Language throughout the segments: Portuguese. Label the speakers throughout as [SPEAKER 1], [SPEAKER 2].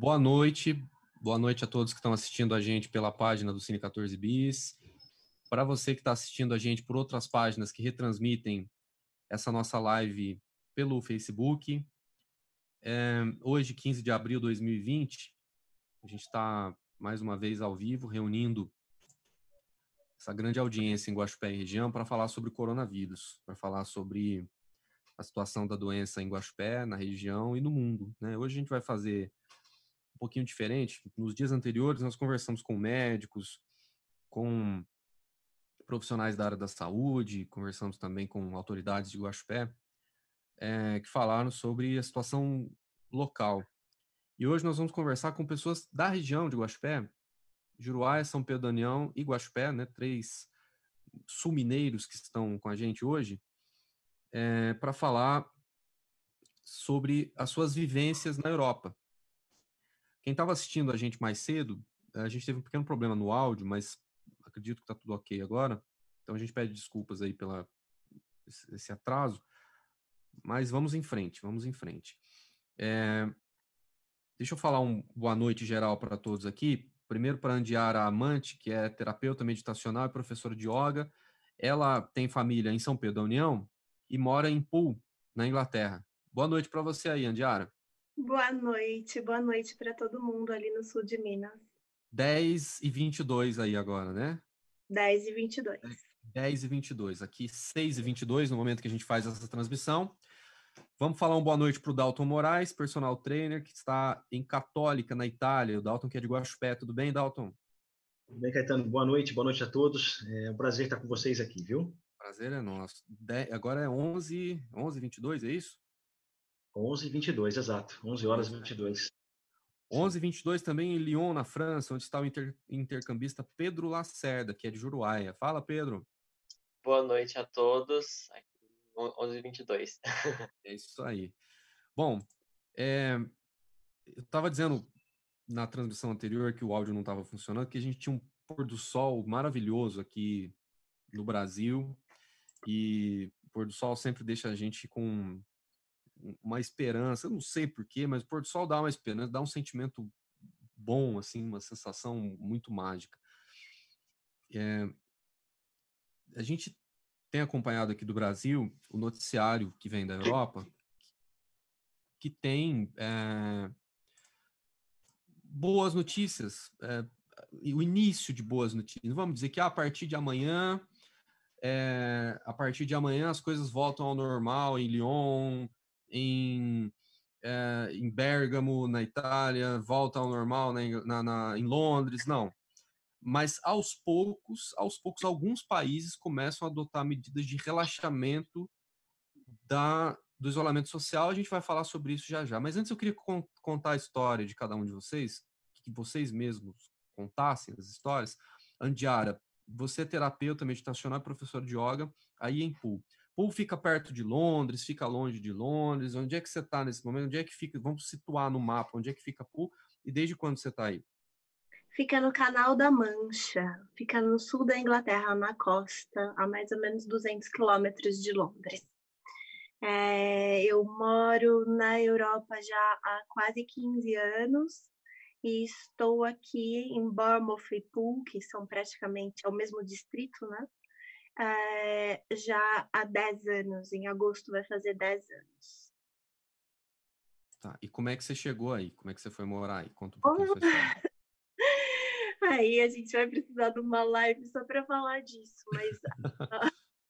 [SPEAKER 1] Boa noite a todos que estão assistindo a gente pela página do Cine 14 Bis. Para você que está assistindo a gente por outras páginas que retransmitem essa nossa live pelo Facebook. Hoje, 15 de abril de 2020, a gente está mais uma vez ao vivo, reunindo essa grande audiência em Guaxupé e região para falar sobre o coronavírus, para falar sobre a situação da doença em Guaxupé, na região e no mundo, né? Hoje a gente vai fazer um pouquinho diferente. Nos dias anteriores, nós conversamos com médicos, com profissionais da área da saúde, conversamos também com autoridades de Guaxupé, que falaram sobre a situação local. E hoje nós vamos conversar com pessoas da região de Guaxupé, Juruá, São Pedro do União e Guaxupé, né, 3 sul-mineiros que estão com a gente hoje, para falar sobre as suas vivências na Europa. Quem estava assistindo a gente mais cedo, a gente teve um pequeno problema no áudio, mas acredito que está tudo ok agora. Então a gente pede desculpas aí pela esse atraso, mas vamos em frente, vamos em frente. Deixa eu falar boa noite geral para todos aqui. Primeiro para a Andiara Amante, que é terapeuta meditacional e professora de yoga. Ela tem família em São Pedro da União e mora em Poole, na Inglaterra. Boa noite para você aí, Andiara.
[SPEAKER 2] Boa noite para todo mundo ali no sul de Minas.
[SPEAKER 1] 10h22 aí agora, né?
[SPEAKER 2] 10h22.
[SPEAKER 1] 10h22. Aqui 6h22, no momento que a gente faz essa transmissão. Vamos falar boa noite para o Dalton Moraes, personal trainer, que está em Católica, na Itália. O Dalton que é de Guaxupé. Tudo bem, Dalton?
[SPEAKER 3] Tudo bem, Caetano? Boa noite a todos. É um prazer estar com vocês aqui, viu?
[SPEAKER 1] Prazer é nosso. Agora é 11h22, é isso?
[SPEAKER 3] 11h22, exato. 11h22.
[SPEAKER 1] 11h22 também em Lyon, na França, onde está o intercambista Pedro Lacerda, que é de Juruáia. Fala, Pedro.
[SPEAKER 4] Boa noite a todos. 11h22.
[SPEAKER 1] É isso aí. Bom, eu estava dizendo na transmissão anterior que o áudio não estava funcionando, que a gente tinha um pôr do sol maravilhoso aqui no Brasil, e o pôr do sol sempre deixa a gente com uma esperança, eu não sei porquê, mas o pôr do sol dá uma esperança, dá um sentimento bom, assim, uma sensação muito mágica. A gente tem acompanhado aqui do Brasil o noticiário que vem da Europa, que tem boas notícias, o início de boas notícias. Vamos dizer que a partir de amanhã as coisas voltam ao normal em Lyon, em Bérgamo, na Itália, volta ao normal em Londres, não. Mas aos poucos, alguns países começam a adotar medidas de relaxamento do isolamento social. A gente vai falar sobre isso já já. Mas antes eu queria contar a história de cada um de vocês, que vocês mesmos contassem as histórias. Andiara, você é terapeuta meditacional e professor de yoga aí em Poole. Poole fica perto de Londres, fica longe de Londres? Onde é que você está nesse momento? Onde é que fica? Vamos situar no mapa onde é que fica Poole e desde quando você está aí?
[SPEAKER 2] Fica no Canal da Mancha, fica no sul da Inglaterra, na costa, a mais ou menos 200 quilômetros de Londres. Eu moro na Europa já há quase 15 anos e estou aqui em Bournemouth e Poole, que são praticamente o mesmo distrito, né? Já há 10 anos. Em agosto vai fazer 10 anos.
[SPEAKER 1] Tá. E como é que você chegou aí? Como é que você foi morar aí? Conta um pouquinho sua história.
[SPEAKER 2] Aí a gente vai precisar de uma live só para falar disso, mas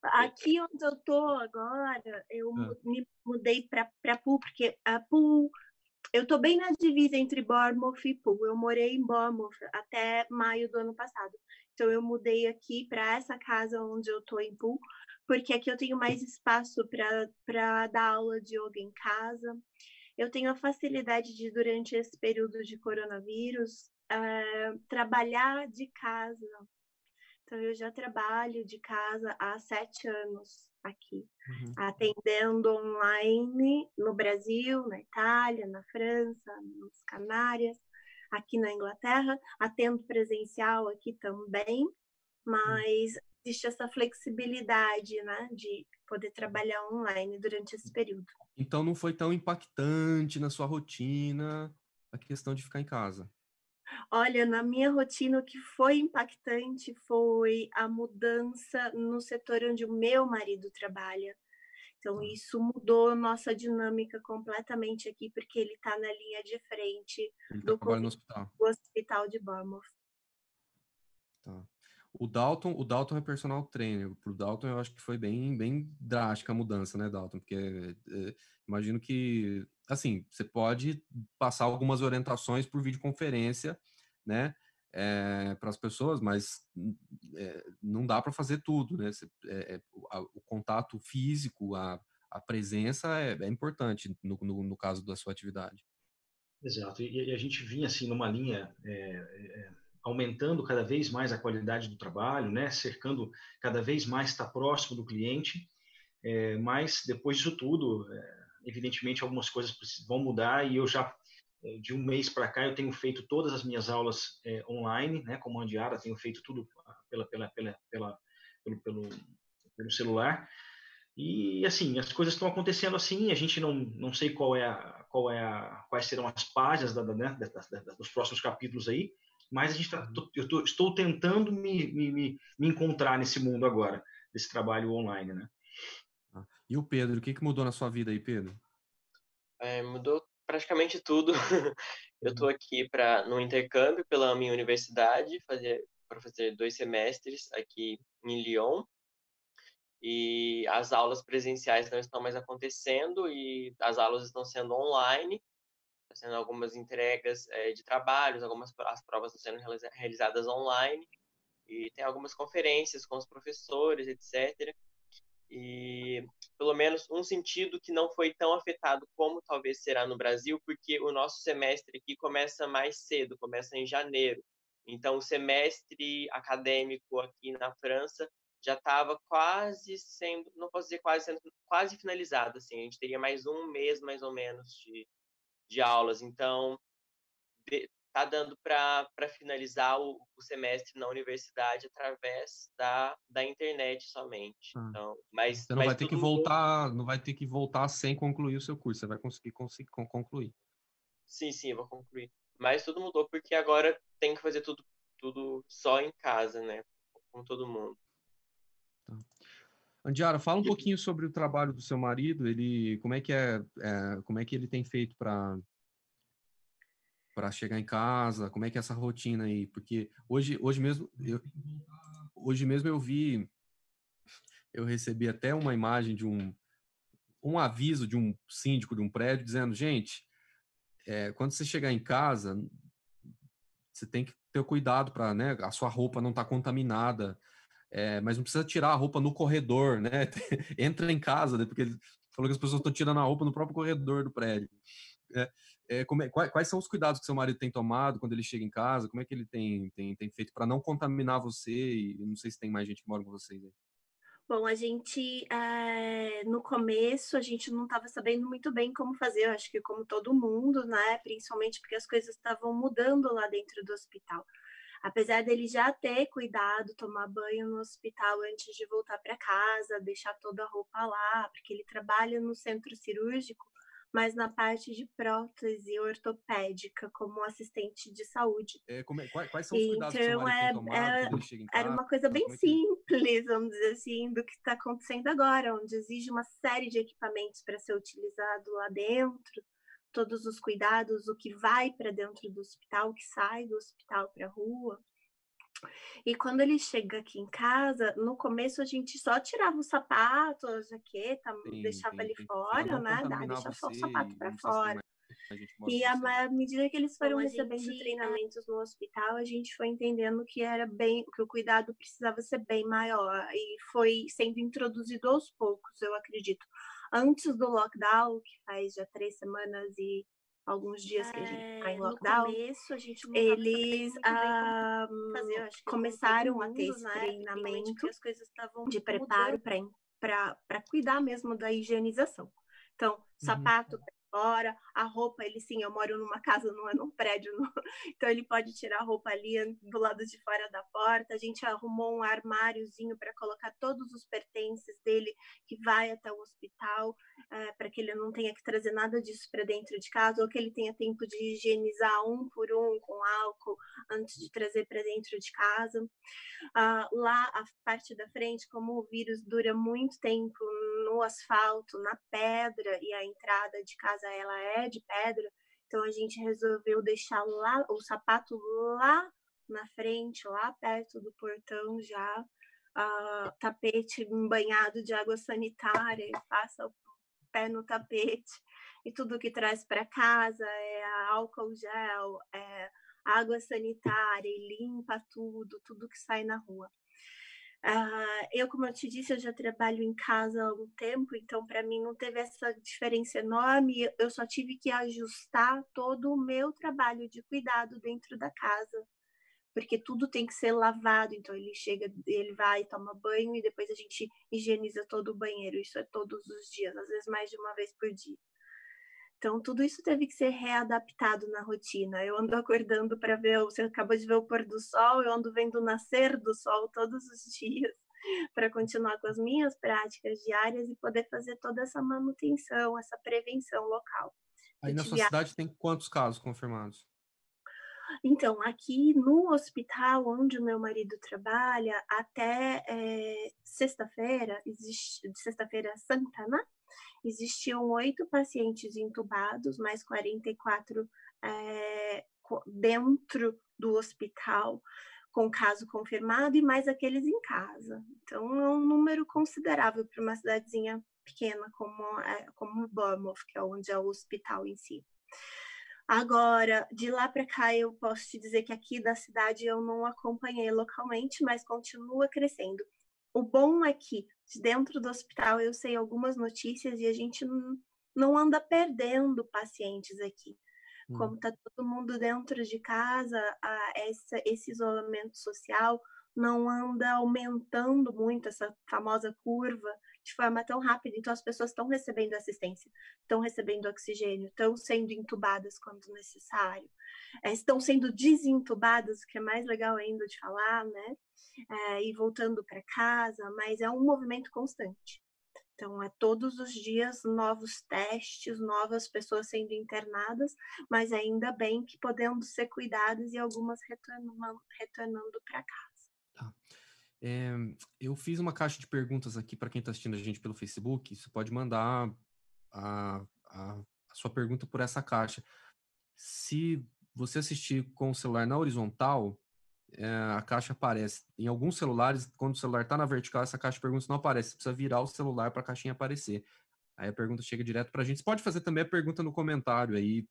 [SPEAKER 2] aqui onde eu tô agora, eu me mudei para Poole, porque a Poole, eu tô bem na divisa entre Bournemouth e Poole. Eu morei em Bournemouth até maio do ano passado. Então eu mudei aqui para essa casa onde eu tô em Poole, porque aqui eu tenho mais espaço para dar aula de yoga em casa. Eu tenho a facilidade de, durante esse período de coronavírus, trabalhar de casa. Então, eu já trabalho de casa há 7 anos aqui, atendendo online no Brasil, na Itália, na França, nas Canárias, aqui na Inglaterra. Atendo presencial aqui também, mas existe essa flexibilidade, né, de poder trabalhar online durante esse período.
[SPEAKER 1] Então não foi tão impactante na sua rotina a questão de ficar em casa?
[SPEAKER 2] Olha, na minha rotina, o que foi impactante foi a mudança no setor onde o meu marido trabalha. Então,
[SPEAKER 1] Tá.
[SPEAKER 2] isso mudou nossa dinâmica completamente aqui, porque ele está na linha de frente
[SPEAKER 1] Ele
[SPEAKER 2] do
[SPEAKER 1] trabalha no
[SPEAKER 2] Covid
[SPEAKER 1] hospital.
[SPEAKER 2] do hospital de Bournemouth.
[SPEAKER 1] Tá. O Dalton é personal trainer. Pro Dalton, eu acho que foi bem drástica a mudança, né, Dalton? Porque imagino que, assim, você pode passar algumas orientações por videoconferência, né, para as pessoas, mas não dá para fazer tudo, né? O contato físico, a presença é importante no caso da sua atividade.
[SPEAKER 3] Exato. E a gente vinha assim numa linha aumentando cada vez mais a qualidade do trabalho, né? Cercando cada vez mais estar próximo do cliente. Mas depois disso tudo, evidentemente algumas coisas vão mudar e eu já de um mês para cá eu tenho feito todas as minhas aulas online, né? Como a Andiara, tenho feito tudo pelo celular. E assim, as coisas estão acontecendo assim, a gente não sei quais serão as páginas dos próximos capítulos aí, mas estou tentando me encontrar nesse mundo agora, desse trabalho online, né?
[SPEAKER 1] E o Pedro, o que mudou na sua vida aí, Pedro?
[SPEAKER 4] Mudou praticamente tudo. Eu estou aqui no intercâmbio pela minha universidade, para fazer 2 semestres aqui em Lyon. E as aulas presenciais não estão mais acontecendo e as aulas estão sendo online, está sendo algumas entregas de trabalhos, as provas estão sendo realizadas online e tem algumas conferências com os professores, etc. E pelo menos um sentido que não foi tão afetado como talvez será no Brasil, porque o nosso semestre aqui começa mais cedo, começa em janeiro. Então, o semestre acadêmico aqui na França já estava quase sendo, não posso dizer quase sendo, quase finalizado, assim. A gente teria mais um mês, mais ou menos, de aulas. Então, tá dando para finalizar o semestre na universidade através da internet somente. Então,
[SPEAKER 1] Você não vai
[SPEAKER 4] mas
[SPEAKER 1] ter que
[SPEAKER 4] tudo
[SPEAKER 1] voltar, não vai ter que voltar sem concluir o seu curso. Você vai conseguir concluir.
[SPEAKER 4] sim, eu vou concluir. Mas tudo mudou porque agora tem que fazer tudo só em casa, né? Com todo mundo.
[SPEAKER 1] Tá. Andiara, fala um pouquinho sobre o trabalho do seu marido. Ele, como é que ele tem feito para chegar em casa? Como é que é essa rotina aí? Porque hoje mesmo eu recebi até uma imagem de um aviso de um síndico de um prédio dizendo, gente, quando você chegar em casa, você tem que ter cuidado para, né, a sua roupa não estar contaminada, mas não precisa tirar a roupa no corredor, né? Entra em casa, né, porque ele falou que as pessoas estão tirando a roupa no próprio corredor do prédio. Quais são os cuidados que seu marido tem tomado quando ele chega em casa? Como é que ele tem feito para não contaminar você? E não sei se tem mais gente que mora com vocês aí.
[SPEAKER 2] Bom, a gente, no começo, a gente não estava sabendo muito bem como fazer, eu acho que como todo mundo, né? Principalmente porque as coisas estavam mudando lá dentro do hospital. Apesar dele já ter cuidado, tomar banho no hospital antes de voltar para casa, deixar toda a roupa lá, porque ele trabalha no centro cirúrgico, mas na parte de prótese ortopédica, como assistente de saúde.
[SPEAKER 1] Quais são os cuidados que seu marido tem tomado quando ele chega em casa?
[SPEAKER 2] Era uma coisa bem simples, vamos dizer assim, do que está acontecendo agora, onde exige uma série de equipamentos para ser utilizado lá dentro, todos os cuidados, o que vai para dentro do hospital, o que sai do hospital para a rua. E quando ele chega aqui em casa, no começo a gente só tirava o sapato, a jaqueta, deixava ali fora, né? Deixava só o sapato para fora. E à medida que eles foram recebendo treinamentos no hospital, a gente foi entendendo que que o cuidado precisava ser bem maior e foi sendo introduzido aos poucos, eu acredito. Antes do lockdown, que faz já 3 semanas e alguns dias que a gente está em lockdown, começo, eles começaram a ter esse treinamento de preparo para cuidar mesmo da higienização. Então, sapato fora. A roupa, ele sim, eu moro numa casa, não é num prédio, não. Então ele pode tirar a roupa ali do lado de fora da porta. A gente arrumou um armáriozinho para colocar todos os pertences dele que vai até o hospital, para que ele não tenha que trazer nada disso para dentro de casa, ou que ele tenha tempo de higienizar um por um com álcool antes de trazer para dentro de casa. Lá, a parte da frente, como o vírus dura muito tempo no asfalto, na pedra, e a entrada de casa ela é de pedra, então a gente resolveu deixar lá o sapato lá na frente, lá perto do portão já, tapete banhado de água sanitária, e passa o pé no tapete, e tudo que traz para casa é álcool gel, água sanitária, e limpa tudo que sai na rua. Eu, como eu te disse, eu já trabalho em casa há um tempo, então para mim não teve essa diferença enorme, eu só tive que ajustar todo o meu trabalho de cuidado dentro da casa, porque tudo tem que ser lavado, então ele chega, ele vai, toma banho e depois a gente higieniza todo o banheiro, isso é todos os dias, às vezes mais de uma vez por dia. Então, tudo isso teve que ser readaptado na rotina. Eu ando acordando para ver, você acabou de ver o pôr do sol, eu ando vendo o nascer do sol todos os dias para continuar com as minhas práticas diárias e poder fazer toda essa manutenção, essa prevenção local.
[SPEAKER 1] Aí na sua cidade tem quantos casos confirmados?
[SPEAKER 2] Então, aqui no hospital onde o meu marido trabalha, até sexta-feira, sexta-feira santa, né? Existiam 8 pacientes entubados, mais 44 dentro do hospital com caso confirmado e mais aqueles em casa. Então, é um número considerável para uma cidadezinha pequena como Bournemouth, que é onde é o hospital em si. Agora, de lá para cá, eu posso te dizer que aqui da cidade eu não acompanhei localmente, mas continua crescendo. O bom é que dentro do hospital eu sei algumas notícias e a gente não anda perdendo pacientes aqui. Como está todo mundo dentro de casa, esse isolamento social não anda aumentando muito essa famosa curva de forma tão rápida. Então, as pessoas estão recebendo assistência, estão recebendo oxigênio, estão sendo entubadas quando necessário, estão sendo desentubadas, o que é mais legal ainda de falar, né? E voltando para casa, mas é um movimento constante. Então, é todos os dias novos testes, novas pessoas sendo internadas, mas ainda bem que podendo ser cuidadas e algumas retornando para casa.
[SPEAKER 1] Tá. Eu fiz uma caixa de perguntas aqui para quem está assistindo a gente pelo Facebook. Você pode mandar a sua pergunta por essa caixa. Se você assistir com o celular na horizontal, a caixa aparece. Em alguns celulares, quando o celular está na vertical, essa caixa de perguntas não aparece. Você precisa virar o celular para a caixinha aparecer. Aí a pergunta chega direto para a gente. Você pode fazer também a pergunta no comentário aí.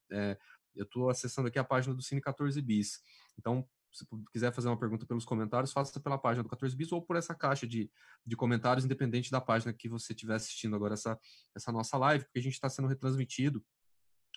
[SPEAKER 1] Eu estou acessando aqui a página do Cine 14 Bis. Então, se quiser fazer uma pergunta pelos comentários, faça pela página do 14 Bis ou por essa caixa de comentários, independente da página que você estiver assistindo agora essa nossa live, porque a gente está sendo retransmitido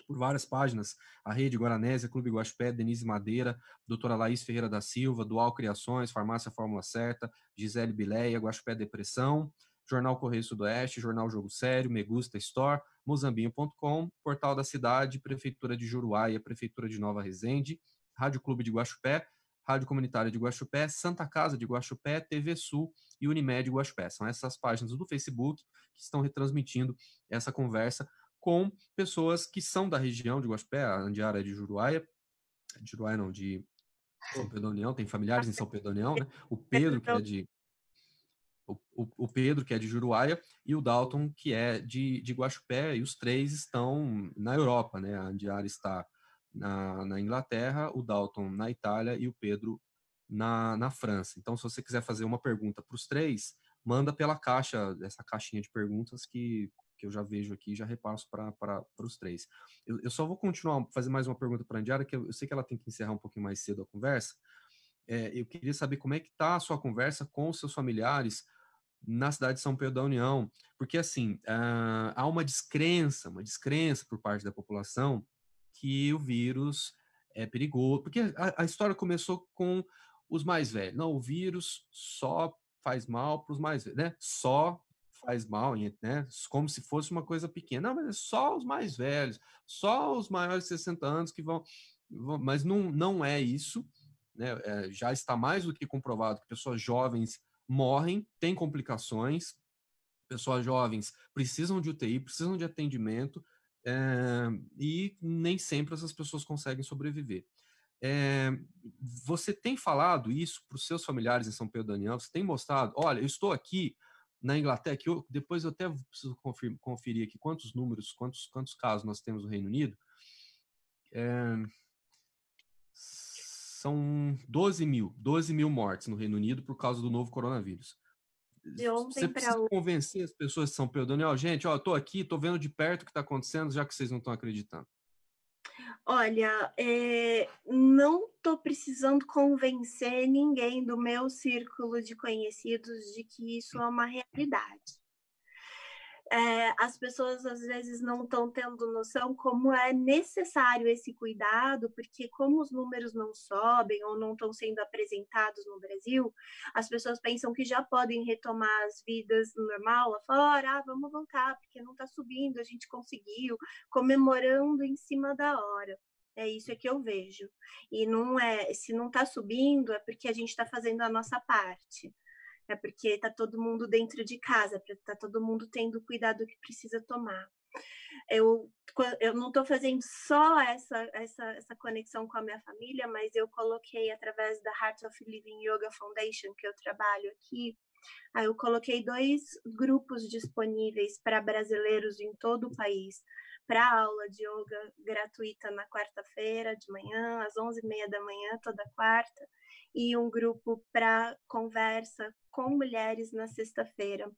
[SPEAKER 1] por várias páginas, a Rede Guaranésia, Clube Guaxupé, Denise Madeira, doutora Laís Ferreira da Silva, Dual Criações, Farmácia Fórmula Certa, Gisele Bileia, Guaxupé Depressão, Jornal Correio Sudoeste, Jornal Jogo Sério, Me Gusta Store, Mozambinho.com, Portal da Cidade, Prefeitura de Juruáia, Prefeitura de Nova Resende, Rádio Clube de Guaxupé, Rádio Comunitária de Guaxupé, Santa Casa de Guaxupé, TV Sul e Unimed Guaxupé. São essas páginas do Facebook que estão retransmitindo essa conversa com pessoas que são da região de Guaxupé. A Andiara é de Juruáia, de São Pedro da União, tem familiares em São Pedro da União, né? O Pedro, que é de o Pedro, que é de Juruáia, e o Dalton, que é de Guaxupé, e os três estão na Europa, né? A Andiara está na Inglaterra, o Dalton na Itália e o Pedro na França. Então, se você quiser fazer uma pergunta para os três, manda pela caixa, essa caixinha de perguntas que eu já vejo aqui e já repasso para os três. Eu só vou continuar, fazer mais uma pergunta para a Andiara, que eu sei que ela tem que encerrar um pouquinho mais cedo a conversa. Eu queria saber como é que está a sua conversa com os seus familiares na cidade de São Pedro da União, porque assim, há uma descrença por parte da população que o vírus é perigoso, porque a história começou com os mais velhos. Não, o vírus só faz mal para os mais velhos, né? Só faz mal, né? Como se fosse uma coisa pequena. Não, mas é só os mais velhos, só os maiores de 60 anos que vão mas não é isso, né? Já está mais do que comprovado que pessoas jovens morrem, têm complicações, pessoas jovens precisam de UTI, precisam de atendimento, e nem sempre essas pessoas conseguem sobreviver. Você tem falado isso para os seus familiares em São Pedro do Daniel? Você tem mostrado, olha, eu estou aqui na Inglaterra, que depois eu até preciso conferir aqui quantos números, quantos casos nós temos no Reino Unido. São 12 mil mortes no Reino Unido por causa do novo coronavírus. Você precisa convencer as pessoas de São Pedro, Daniel, gente, ó, eu tô aqui, tô vendo de perto o que está acontecendo, já que vocês não estão acreditando.
[SPEAKER 2] Olha, não estou precisando convencer ninguém do meu círculo de conhecidos de que isso é uma realidade. As pessoas às vezes não estão tendo noção como é necessário esse cuidado, porque como os números não sobem ou não estão sendo apresentados no Brasil, as pessoas pensam que já podem retomar as vidas normal lá fora, vamos voltar, porque não está subindo, a gente conseguiu, comemorando em cima da hora. É isso que eu vejo. E se não está subindo, é porque a gente está fazendo a nossa parte. É porque está todo mundo dentro de casa, está todo mundo tendo o cuidado que precisa tomar. Eu não estou fazendo só essa conexão com a minha família, mas eu coloquei através da Heart of Living Yoga Foundation, que eu trabalho aqui, eu coloquei 2 grupos disponíveis para brasileiros em todo o país, para aula de yoga gratuita na quarta-feira de manhã, às 11h30 da manhã, toda quarta, e um grupo para conversa com mulheres na sexta-feira,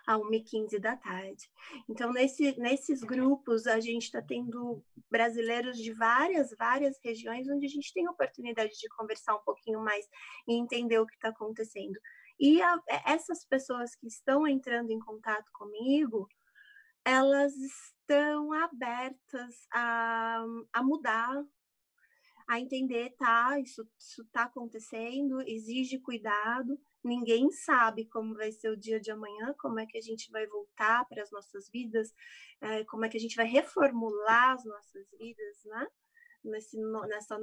[SPEAKER 2] às 1h15 da tarde. Então, nesses grupos, a gente está tendo brasileiros de várias regiões, onde a gente tem a oportunidade de conversar um pouquinho mais e entender o que está acontecendo. E essas pessoas que estão entrando em contato comigo, elas estão abertas a mudar, a entender, isso está acontecendo, exige cuidado, ninguém sabe como vai ser o dia de amanhã, como é que a gente vai voltar para as nossas vidas, como é que a gente vai reformular as nossas vidas, né? Nessa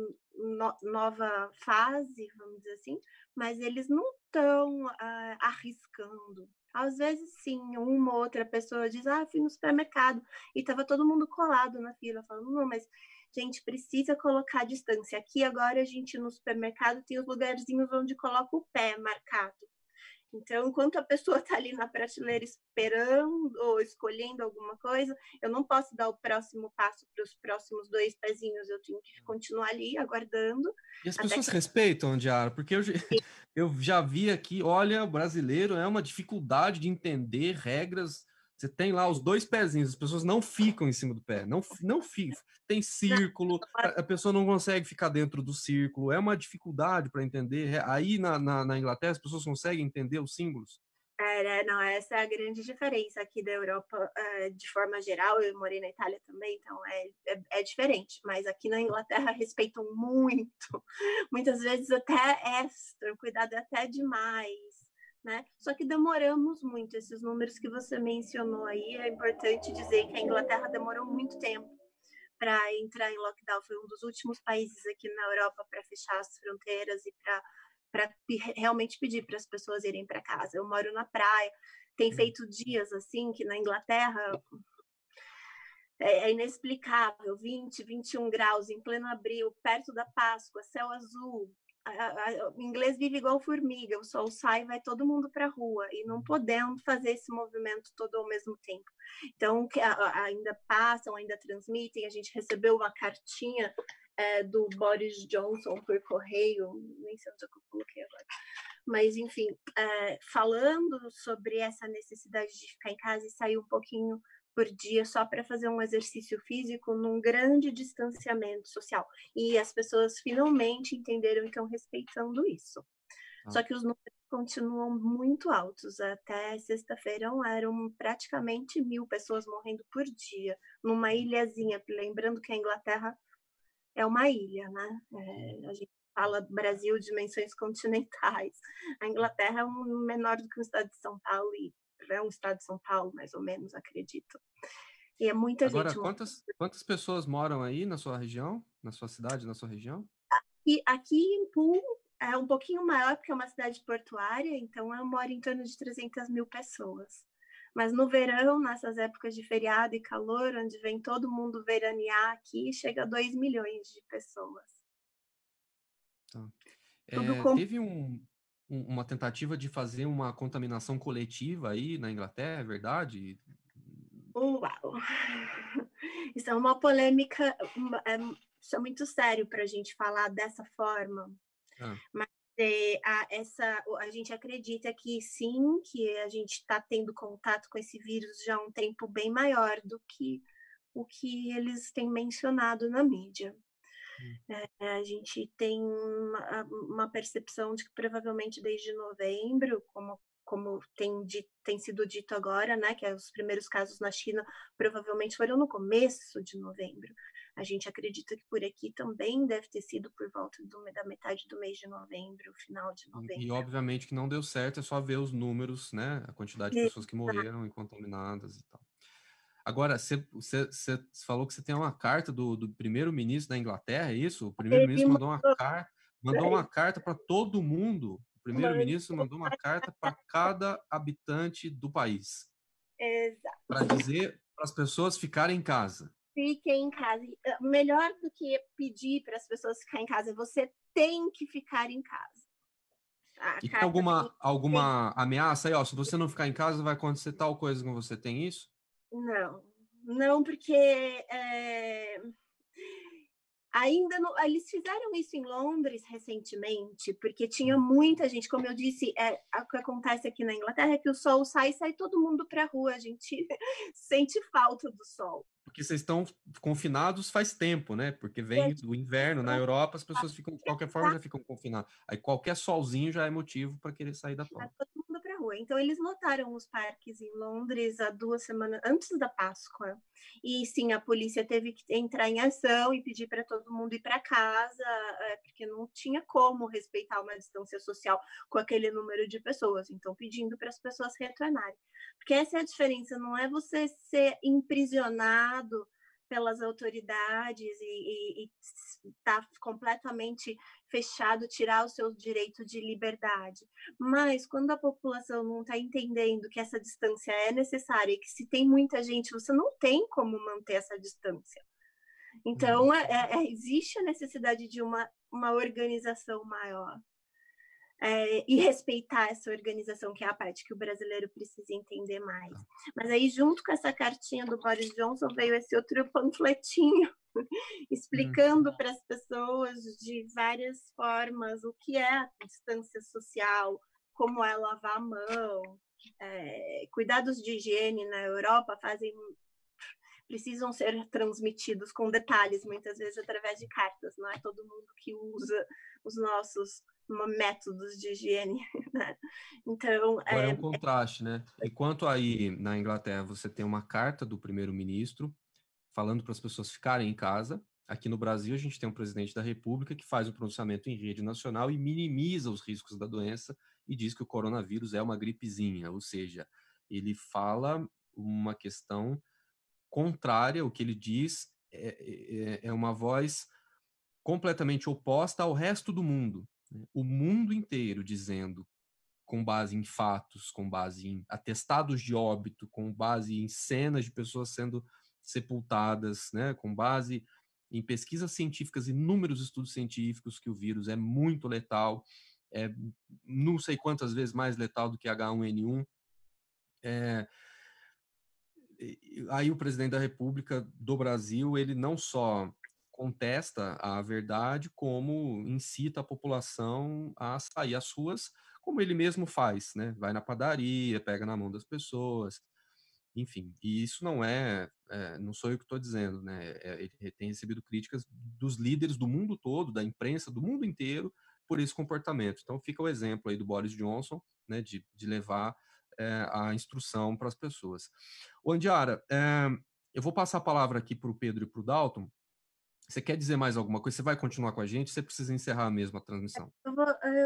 [SPEAKER 2] nova fase, vamos dizer assim, mas eles não estão arriscando. Às vezes, sim, uma ou outra pessoa diz, fui no supermercado e estava todo mundo colado na fila, falando, não, mas gente precisa colocar a distância. Aqui agora a gente no supermercado tem os lugarzinhos onde coloca o pé marcado. Então, enquanto a pessoa está ali na prateleira esperando ou escolhendo alguma coisa, eu não posso dar o próximo passo para os próximos 2 pezinhos, eu tenho que continuar ali aguardando.
[SPEAKER 1] E as pessoas respeitam, Diara, porque eu já vi aqui, olha, o brasileiro é uma dificuldade de entender regras. Você tem lá os 2 pezinhos, as pessoas não ficam em cima do pé, não ficam. Tem círculo, a pessoa não consegue ficar dentro do círculo, é uma dificuldade para entender. Aí na Inglaterra as pessoas conseguem entender os símbolos.
[SPEAKER 2] Não, essa é a grande diferença aqui da Europa, de forma geral. Eu morei na Itália também, então é diferente, mas aqui na Inglaterra respeitam muito, muitas vezes até extra, o cuidado é até demais, né? Só que demoramos muito, esses números que você mencionou aí, é importante dizer que a Inglaterra demorou muito tempo para entrar em lockdown, foi um dos últimos países aqui na Europa para fechar as fronteiras e para realmente pedir para as pessoas irem para casa. Eu moro na praia, tem feito dias assim que na Inglaterra é inexplicável, 20, 21 graus em pleno abril, perto da Páscoa, céu azul. O inglês vive igual formiga, o sol sai, vai todo mundo para a rua, e não podemos fazer esse movimento todo ao mesmo tempo. Então, ainda passam, ainda transmitem. A gente recebeu uma cartinha do Boris Johnson por correio, nem sei onde eu coloquei agora, mas enfim, falando sobre essa necessidade de ficar em casa e sair um pouquinho por dia só para fazer um exercício físico num grande distanciamento social. E as pessoas finalmente entenderam e estão respeitando isso. Só que os números continuam muito altos. Até sexta-feira eram praticamente 1.000 pessoas morrendo por dia, numa ilhazinha. Lembrando que a Inglaterra é uma ilha, né? A gente fala Brasil, dimensões continentais. A Inglaterra é menor do que o estado de São Paulo e é um estado de São Paulo, mais ou menos, acredito. E é muita
[SPEAKER 1] Agora,
[SPEAKER 2] gente.
[SPEAKER 1] quantas pessoas moram aí na sua região, na sua cidade, na sua região?
[SPEAKER 2] E aqui em Pul é um pouquinho maior, porque é uma cidade portuária, então eu moro em torno de 300 mil pessoas. Mas no verão, nessas épocas de feriado e calor, onde vem todo mundo veranear aqui, chega a 2 milhões de pessoas.
[SPEAKER 1] Tá.
[SPEAKER 2] Tudo
[SPEAKER 1] Teve uma tentativa de fazer uma contaminação coletiva aí na Inglaterra, é verdade?
[SPEAKER 2] Uau! Isso é uma polêmica, isso é muito sério para a gente falar dessa forma. Mas a gente acredita que sim, que a gente está tendo contato com esse vírus já há um tempo bem maior do que o que eles têm mencionado na mídia. A gente tem uma percepção de que provavelmente desde novembro, como tem sido dito agora, né, que os primeiros casos na China provavelmente foram no começo de novembro. A gente acredita que por aqui também deve ter sido por volta da metade do mês de novembro, final de novembro.
[SPEAKER 1] E obviamente que não deu certo, é só ver os números, né, a quantidade de pessoas que morreram e contaminadas e tal. Agora, você falou que você tem uma carta do primeiro-ministro da Inglaterra, é isso? O primeiro-ministro mandou uma carta para todo mundo. O primeiro-ministro mandou uma carta para cada habitante do país.
[SPEAKER 2] Exato.
[SPEAKER 1] Para dizer para as pessoas ficarem em casa.
[SPEAKER 2] Fiquem em casa. Melhor do que pedir para as pessoas ficarem em casa, você tem que ficar em casa.
[SPEAKER 1] E tem alguma ameaça aí? Ó, se você não ficar em casa, vai acontecer tal coisa com você. Tem isso?
[SPEAKER 2] Não, porque ainda não, eles fizeram isso em Londres recentemente, porque tinha muita gente, como eu disse, o que acontece aqui na Inglaterra é que o sol sai todo mundo para a rua, a gente sente falta do sol.
[SPEAKER 1] Porque vocês estão confinados faz tempo, né? Porque vem do inverno. Na Europa, as pessoas ficam, de qualquer forma, já ficam confinadas. Aí qualquer solzinho já é motivo para querer sair da toca.
[SPEAKER 2] Todo mundo para a rua. Então, eles lotaram os parques em Londres há 2 semanas, antes da Páscoa. E sim, a polícia teve que entrar em ação e pedir para todo mundo ir para casa, porque não tinha como respeitar uma distância social com aquele número de pessoas. Então, pedindo para as pessoas retornarem. Porque essa é a diferença, não é você ser imprisionado pelas autoridades e estar completamente fechado, tirar o seu direito de liberdade. Mas quando a população não está entendendo que essa distância é necessária e que se tem muita gente, você não tem como manter essa distância. Então, existe a necessidade de uma organização maior. E respeitar essa organização, que é a parte que o brasileiro precisa entender mais. Mas aí, junto com essa cartinha do Boris Johnson, veio esse outro panfletinho explicando para as pessoas de várias formas o que é a distância social, como é lavar a mão, cuidados de higiene na Europa precisam ser transmitidos com detalhes, muitas vezes através de cartas, não é todo mundo que usa os nossos métodos de higiene, né? Então,
[SPEAKER 1] agora é um contraste, né? Enquanto aí na Inglaterra você tem uma carta do primeiro-ministro falando para as pessoas ficarem em casa, aqui no Brasil a gente tem um presidente da República que faz o pronunciamento em rede nacional e minimiza os riscos da doença e diz que o coronavírus é uma gripezinha, ou seja, ele fala uma questão contrária, o que ele diz é uma voz completamente oposta ao resto do mundo. O mundo inteiro dizendo, com base em fatos, com base em atestados de óbito, com base em cenas de pessoas sendo sepultadas, né, com base em pesquisas científicas, inúmeros estudos científicos, que o vírus é muito letal, não sei quantas vezes mais letal do que H1N1. Aí o presidente da República do Brasil, ele não só contesta a verdade, como incita a população a sair às ruas, como ele mesmo faz, né? Vai na padaria, pega na mão das pessoas, enfim. E isso não sou eu que estou dizendo, né? Ele tem recebido críticas dos líderes do mundo todo, da imprensa do mundo inteiro, por esse comportamento. Então fica o exemplo aí do Boris Johnson, né? De levar a instrução para as pessoas. Ô, Andiara, eu vou passar a palavra aqui para o Pedro e para o Dalton, Você quer dizer mais alguma coisa? Você vai continuar com a gente? Você precisa encerrar mesmo a transmissão?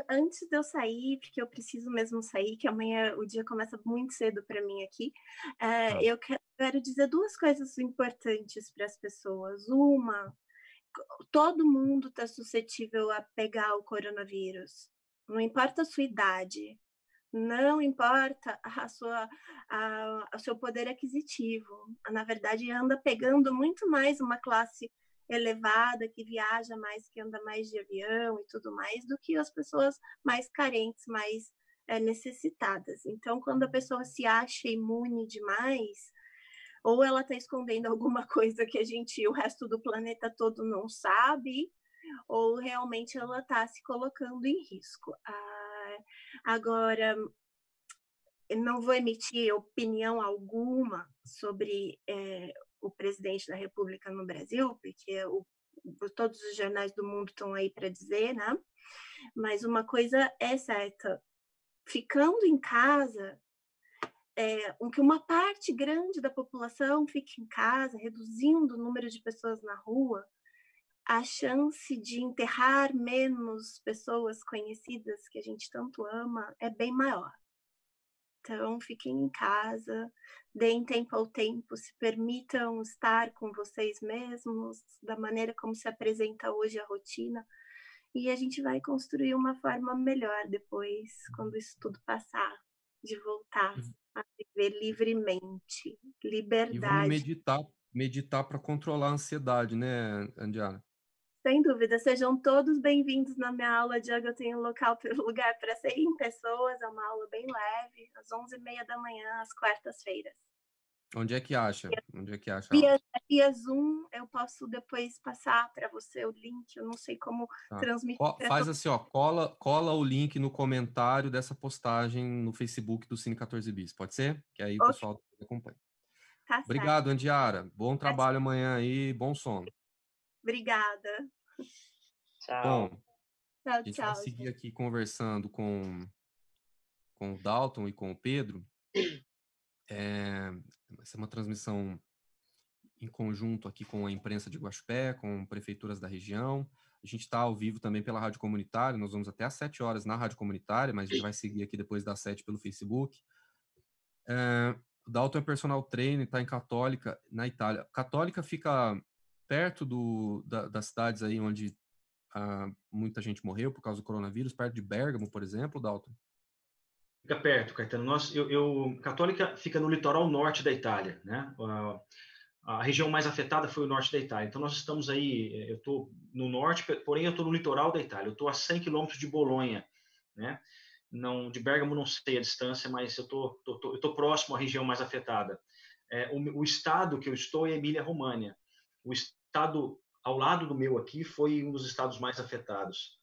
[SPEAKER 2] Antes de eu sair, porque eu preciso mesmo sair, que amanhã o dia começa muito cedo para mim aqui, eu quero dizer 2 coisas importantes para as pessoas. Uma, todo mundo está suscetível a pegar o coronavírus. Não importa a sua idade, não importa o seu poder aquisitivo. Na verdade, anda pegando muito mais uma classe elevada, que viaja mais, que anda mais de avião e tudo mais, do que as pessoas mais carentes, mais necessitadas. Então, quando a pessoa se acha imune demais, ou ela está escondendo alguma coisa que o resto do planeta todo não sabe, ou realmente ela está se colocando em risco. Agora, eu não vou emitir opinião alguma sobre o presidente da República no Brasil, porque todos os jornais do mundo estão aí para dizer, né? Mas uma coisa é certa, ficando em casa, que uma parte grande da população fique em casa, reduzindo o número de pessoas na rua, a chance de enterrar menos pessoas conhecidas que a gente tanto ama é bem maior. Então, fiquem em casa, deem tempo ao tempo, se permitam estar com vocês mesmos, da maneira como se apresenta hoje a rotina, e a gente vai construir uma forma melhor depois, quando isso tudo passar, de voltar a viver livremente, liberdade.
[SPEAKER 1] E vamos meditar para controlar a ansiedade, né, Andiara?
[SPEAKER 2] Sem dúvida, sejam todos bem-vindos na minha aula de yoga. Eu tenho lugar para 100 pessoas, é uma aula bem leve, às 11h30 da manhã, às quartas-feiras.
[SPEAKER 1] Onde é que acha?
[SPEAKER 2] Via Zoom, eu posso depois passar para você o link, eu não sei como transmitir.
[SPEAKER 1] Faz assim, cola o link no comentário dessa postagem no Facebook do Cine 14 Bis, pode ser? Que aí o pessoal acompanha.
[SPEAKER 2] Tá.
[SPEAKER 1] Obrigado,
[SPEAKER 2] certo.
[SPEAKER 1] Andiara. Bom trabalho amanhã aí, bom sono.
[SPEAKER 2] Obrigada.
[SPEAKER 4] Tchau.
[SPEAKER 1] Bom, a gente vai seguir aqui conversando com o Dalton e com o Pedro. Essa é uma transmissão em conjunto aqui com a imprensa de Guaxupé, com prefeituras da região. A gente está ao vivo também pela Rádio Comunitária, nós vamos até às 7 horas na Rádio Comunitária, mas a gente vai seguir aqui depois das 7 pelo Facebook. O Dalton é personal trainer, está em Católica, na Itália. Católica fica perto das cidades aí onde muita gente morreu por causa do coronavírus, perto de Bérgamo, por exemplo, Dalton?
[SPEAKER 3] Fica perto, Caetano. Católica fica no litoral norte da Itália, né? A região mais afetada foi o norte da Itália. Então, nós estamos aí, eu estou no norte, porém eu estou no litoral da Itália. Eu estou a 100 quilômetros de Bolonha, né? Não, de Bérgamo não sei a distância, mas eu estou próximo à região mais afetada. O estado que eu estou é Emília-Romagna. O estado ao lado do meu aqui foi um dos estados mais afetados.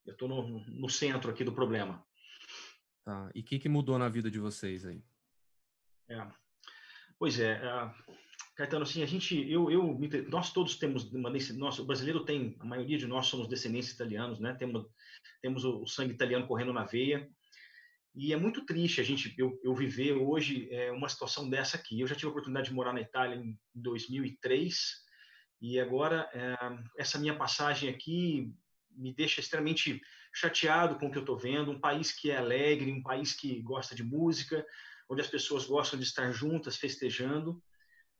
[SPEAKER 3] Eu estou no centro aqui do problema.
[SPEAKER 1] Tá. E o que mudou na vida de vocês aí?
[SPEAKER 3] Pois é, Caetano, assim, nós todos temos o brasileiro tem, a maioria de nós somos descendentes italianos, né? Temos o sangue italiano correndo na veia, e é muito triste eu viver hoje uma situação dessa aqui. Eu já tive a oportunidade de morar na Itália em 2003, e agora essa minha passagem aqui me deixa extremamente chateado com o que eu estou vendo. Um país que é alegre, um país que gosta de música, onde as pessoas gostam de estar juntas, festejando.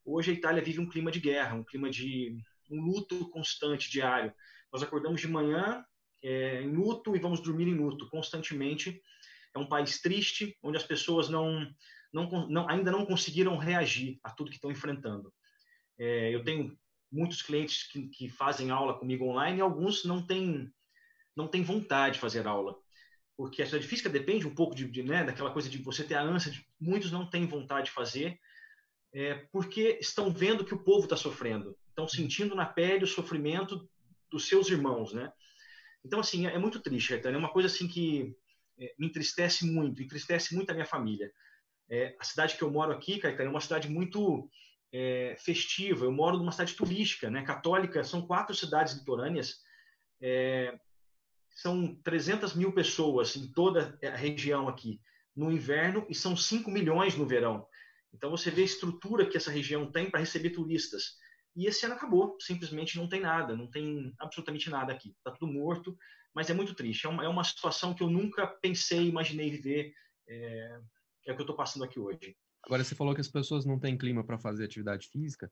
[SPEAKER 3] Hoje a Itália vive um clima de guerra, um clima de um luto constante, diário. Nós acordamos de manhã em luto e vamos dormir em luto constantemente. É um país triste, onde as pessoas ainda não conseguiram reagir a tudo que estão enfrentando. Eu tenho muitos clientes que fazem aula comigo online, e alguns não têm vontade de fazer aula, porque a atividade física depende um pouco daquela coisa de você ter a ânsia. Muitos não têm vontade de fazer, porque estão vendo que o povo está sofrendo, estão sentindo na pele o sofrimento dos seus irmãos, né? Então, assim, é muito triste, Caetano. É uma coisa assim que me entristece muito a minha família. A cidade que eu moro aqui, Caetano, é uma cidade muito festiva. Eu moro numa cidade turística, né? Católica. São 4 cidades litorâneas. São 300 mil pessoas em toda a região aqui no inverno, e são 5 milhões no verão. Então você vê a estrutura que essa região tem para receber turistas. E esse ano acabou, simplesmente não tem nada, não tem absolutamente nada aqui. Está tudo morto, mas é muito triste. É uma situação que eu nunca pensei, imaginei viver. É o que eu estou passando aqui hoje.
[SPEAKER 1] Agora, você falou que as pessoas não têm clima para fazer atividade física.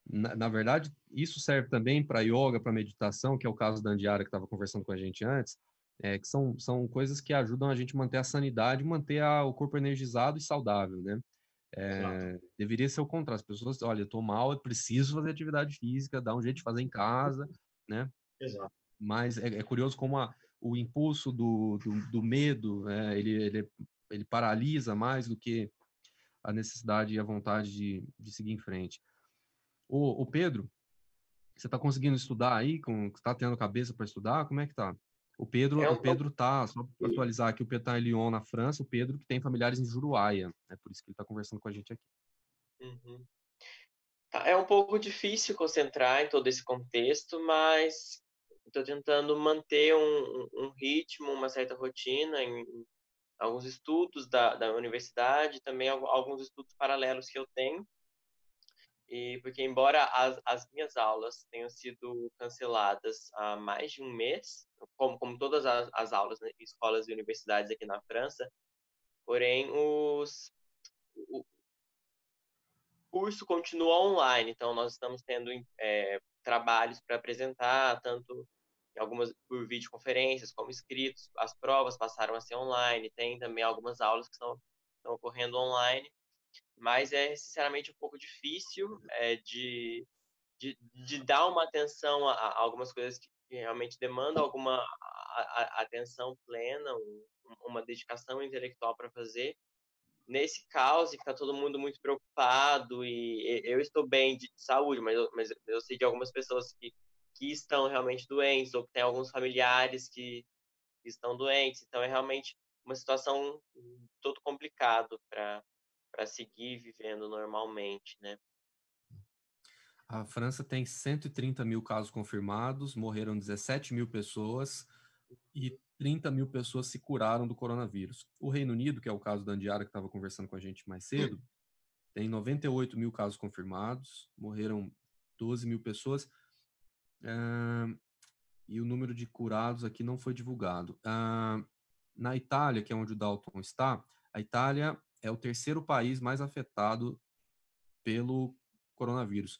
[SPEAKER 1] Na verdade, isso serve também para yoga, para meditação, que é o caso da Andiara que estava conversando com a gente antes, que são coisas que ajudam a gente a manter a sanidade, manter o corpo energizado e saudável, né? Deveria ser o contrário. As pessoas, olha, eu tô mal, eu preciso fazer atividade física, dá um jeito de fazer em casa, né?
[SPEAKER 3] Exato.
[SPEAKER 1] Mas é curioso como o impulso do medo, ele paralisa mais do que a necessidade e a vontade de seguir em frente. O Pedro, você está conseguindo estudar aí? Está tendo cabeça para estudar? Como é que tá? O Pedro tá, só para atualizar aqui, o Pedro tá em Lyon, na França, o Pedro que tem familiares em Juruáia, é por isso que ele está conversando com a gente aqui.
[SPEAKER 4] Uhum. Tá, é um pouco difícil concentrar em todo esse contexto, mas estou tentando manter um ritmo, uma certa rotina em alguns estudos da universidade, também alguns estudos paralelos que eu tenho. E porque embora as minhas aulas tenham sido canceladas há mais de um mês, como todas as aulas em escolas e universidades aqui na França, porém o curso continua online, então nós estamos tendo trabalhos para apresentar, tanto algumas por videoconferências como escritos, as provas passaram a ser online, tem também algumas aulas que estão ocorrendo online, mas é sinceramente um pouco difícil de dar uma atenção a algumas coisas que realmente demandam alguma atenção plena, uma dedicação intelectual para fazer. Nesse caos, que está todo mundo muito preocupado, e eu estou bem de saúde, mas eu sei de algumas pessoas que estão realmente doentes, ou que têm alguns familiares que estão doentes, então é realmente uma situação todo complicado para seguir vivendo normalmente, né?
[SPEAKER 1] A França tem 130 mil casos confirmados, morreram 17 mil pessoas e 30 mil pessoas se curaram do coronavírus. O Reino Unido, que é o caso da Andiara que estava conversando com a gente mais cedo, tem 98 mil casos confirmados, morreram 12 mil pessoas, e o número de curados aqui não foi divulgado. Na Itália, que é onde o Dalton está, a Itália é o terceiro país mais afetado pelo coronavírus.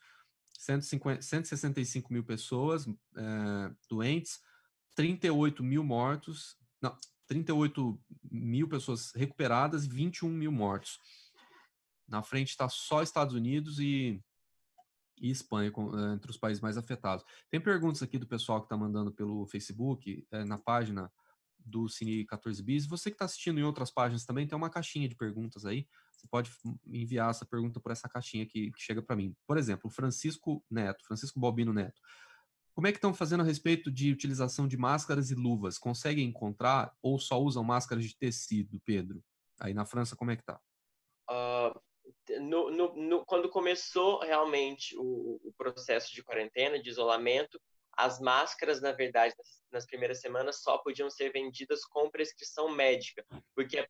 [SPEAKER 1] 165 mil pessoas doentes, 38 mil mortos, não, 38 mil pessoas recuperadas e 21 mil mortos. Na frente está só Estados Unidos e Espanha, entre os países mais afetados. Tem perguntas aqui do pessoal que está mandando pelo Facebook, na página do Cine 14 Bis. Você que está assistindo em outras páginas também, tem uma caixinha de perguntas aí. Você pode enviar essa pergunta por essa caixinha que chega para mim. Por exemplo, Francisco Balbino Neto. Como é que estão fazendo a respeito de utilização de máscaras e luvas? Conseguem encontrar ou só usam máscaras de tecido, Pedro? Aí na França, como é que tá?
[SPEAKER 4] Quando começou realmente o processo de quarentena, de isolamento, as máscaras, na verdade, nas primeiras semanas só podiam ser vendidas com prescrição médica, porque